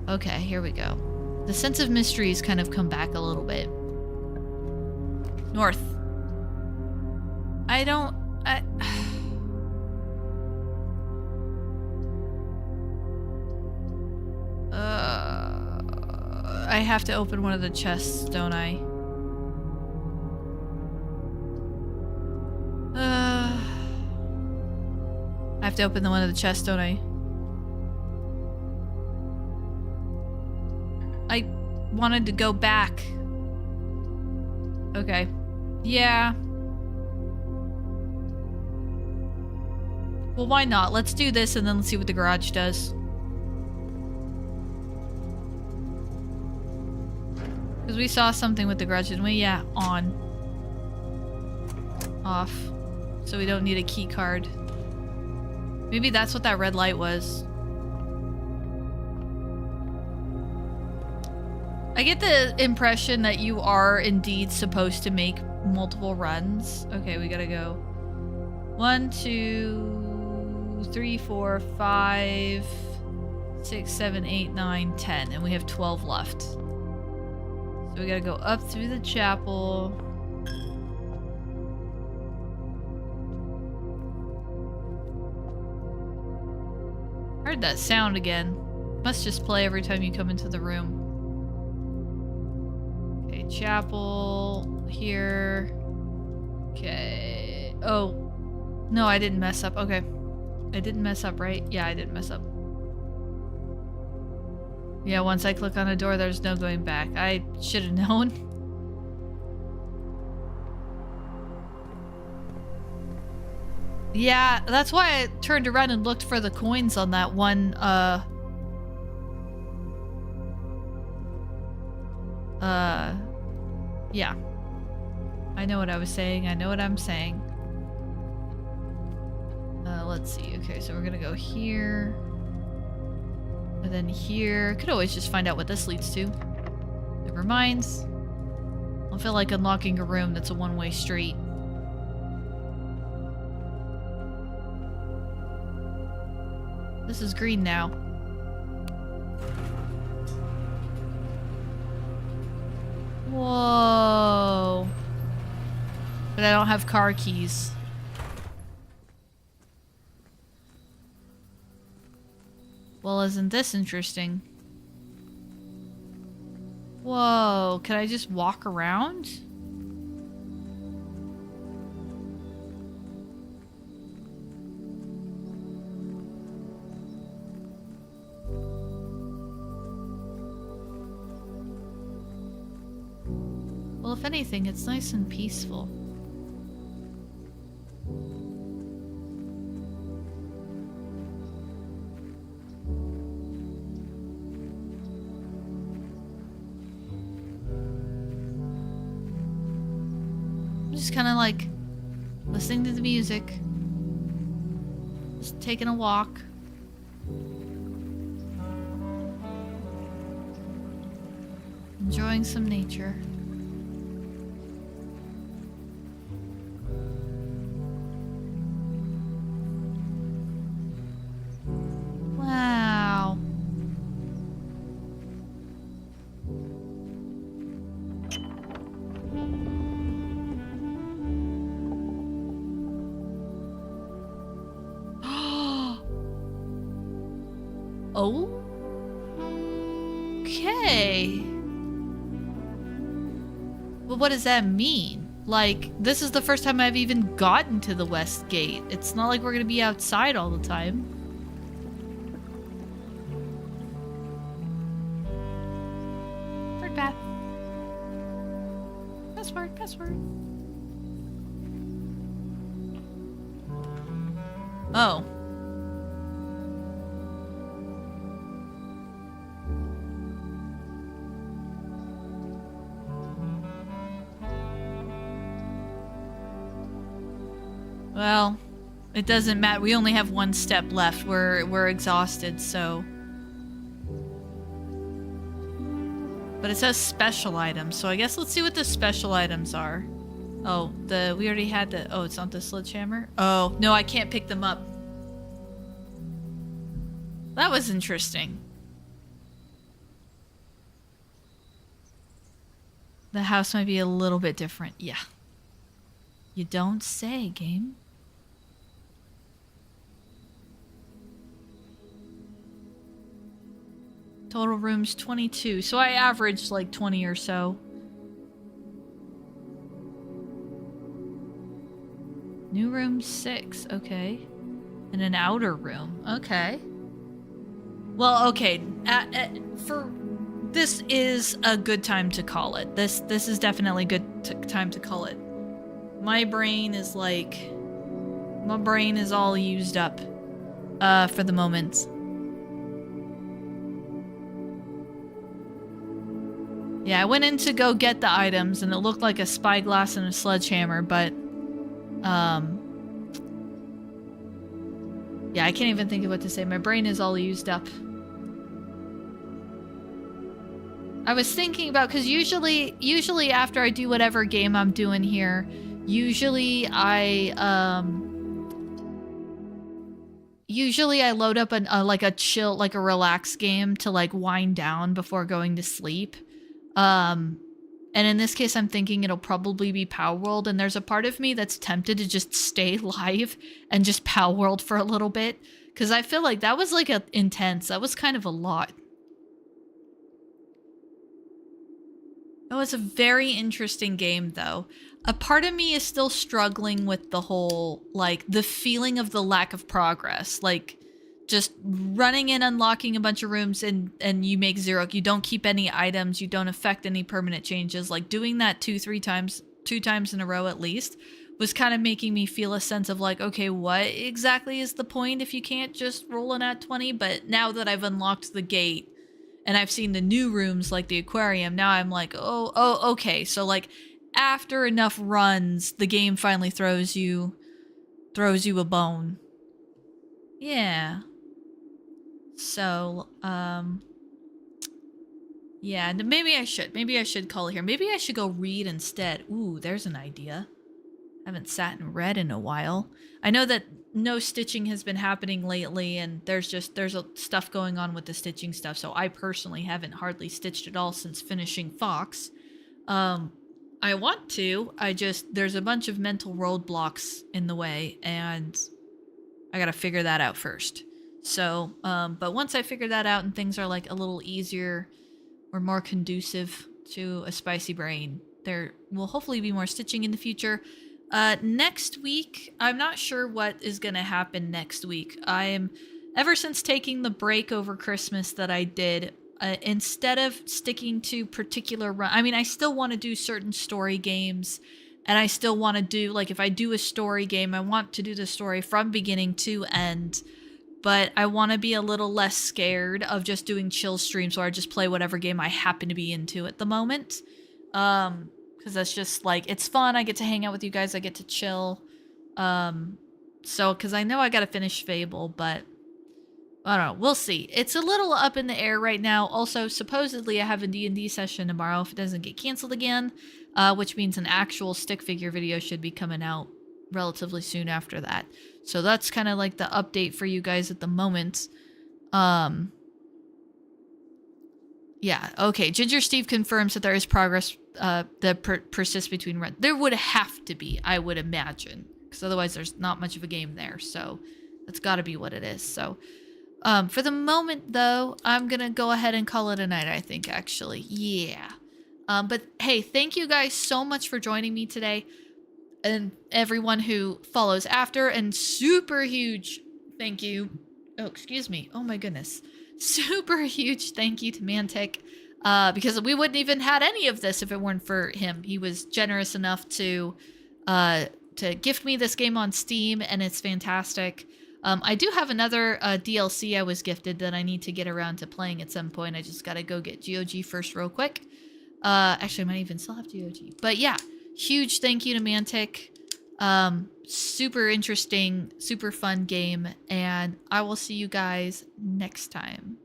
Okay, here we go. The sense of mystery has kind of come back a little bit. North. I don't... I have to open one of the chests, don't I? I have to open one of the chests, don't I? I wanted to go back. Okay. Yeah. Well, why not? Let's do this and then let's see what the garage does. Because we saw something with the garage, didn't we? Yeah, on. Off. So we don't need a key card. Maybe that's what that red light was. I get the impression that you are indeed supposed to make multiple runs. Okay, we gotta go. 1, 2, 3, 4, 5, 6, 7, 8, 9, 10. And we have 12 left. So we gotta go up through the chapel. Heard that sound again. Must just play every time you come into the room. Okay, chapel here. Okay. Oh. No, I didn't mess up. Okay. I didn't mess up, right? Yeah, I didn't mess up. Yeah, once I click on a door, there's no going back. I should have known. Yeah, that's why I turned around and looked for the coins on that one, yeah. I know what I was saying. I know what I'm saying. Let's see. Okay, so we're gonna go here. And then here. Could always just find out what this leads to. Never mind. I don't feel like unlocking a room that's a one-way street. This is green now. Whoa. But I don't have car keys. Well, isn't this interesting? Whoa, can I just walk around? Well, if anything, it's nice and peaceful. I'm just kind of like listening to the music, just taking a walk. Enjoying some nature. Wow. Okay. But what does that mean? Like, this is the first time I've even gotten to the West Gate. It's not like we're gonna be outside all the time. Bird bath. Password, password. Oh. Well, it doesn't matter. We only have one step left. We're exhausted, so. But it says special items, so I guess let's see what the special items are. Oh, we already had the, oh, it's not the sledgehammer? Oh, no, I can't pick them up. That was interesting. The house might be a little bit different. Yeah. You don't say, game. Total rooms 22. So I averaged like 20 or so. New room 6. Okay. And an outer room. Okay. Well, okay. This is a good time to call it. This is definitely a good time to call it. My brain is all used up for the moment. Yeah, I went in to go get the items and it looked like a spyglass and a sledgehammer, but yeah, I can't even think of what to say. My brain is all used up. I was thinking about, because usually after I do whatever game I'm doing here, usually I load up like a chill, like a relax game to like wind down before going to sleep. And in this case, I'm thinking it'll probably be Palworld, and there's a part of me that's tempted to just stay live and just Palworld for a little bit, because I feel like that was like intense. That was kind of a lot. That was a very interesting game, though. A part of me is still struggling with the whole, like, the feeling of the lack of progress. Like, just running in, unlocking a bunch of rooms, and you make 0. You don't keep any items. You don't affect any permanent changes. Like, doing that 2 times in a row at least was kind of making me feel a sense of like, okay, what exactly is the point if you can't just roll an at 20? But now that I've unlocked the gate and I've seen the new rooms like the aquarium, now I'm like, oh, okay. So like after enough runs, the game finally throws you a bone. Yeah. So, yeah, maybe I should call it here. Maybe I should go read instead. Ooh, there's an idea. I haven't sat and read in a while. I know that no stitching has been happening lately, and there's stuff going on with the stitching stuff, so I personally haven't hardly stitched at all since finishing Fox. I want to, there's a bunch of mental roadblocks in the way, and I gotta figure that out first. So, but once I figure that out and things are like a little easier or more conducive to a spicy brain, there will hopefully be more stitching in the future. Next week, I'm not sure what is going to happen next week. Ever since taking the break over Christmas that I did, instead of sticking to particular I still want to do certain story games, and I still want to do, like, if I do a story game, I want to do the story from beginning to end, but I want to be a little less scared of just doing chill streams where I just play whatever game I happen to be into at the moment. Because that's just, like, it's fun. I get to hang out with you guys. I get to chill. So, because I know I got to finish Fable, but I don't know. We'll see. It's a little up in the air right now. Also, supposedly I have a D&D session tomorrow if it doesn't get canceled again, which means an actual stick figure video should be coming out relatively soon after that. So that's kind of like the update for you guys at the moment. Yeah, okay. Ginger Steve confirms that there is progress that persists between run. There would have to be, I would imagine, because otherwise there's not much of a game there. So that's got to be what it is. So for the moment, though, I'm going to go ahead and call it a night, I think, actually. Yeah. But hey, thank you guys so much for joining me today, and everyone who follows after, and super huge thank you. Oh, excuse me. Oh my goodness. Super huge thank you to Mantic, because we wouldn't even had any of this if it weren't for him. He was generous enough to gift me this game on Steam, and it's fantastic. I do have another DLC I was gifted that I need to get around to playing at some point. I just gotta go get GOG first real quick. Actually, I might even still have GOG. But yeah, huge thank you to Mantic. Super interesting, super fun game, and I will see you guys next time.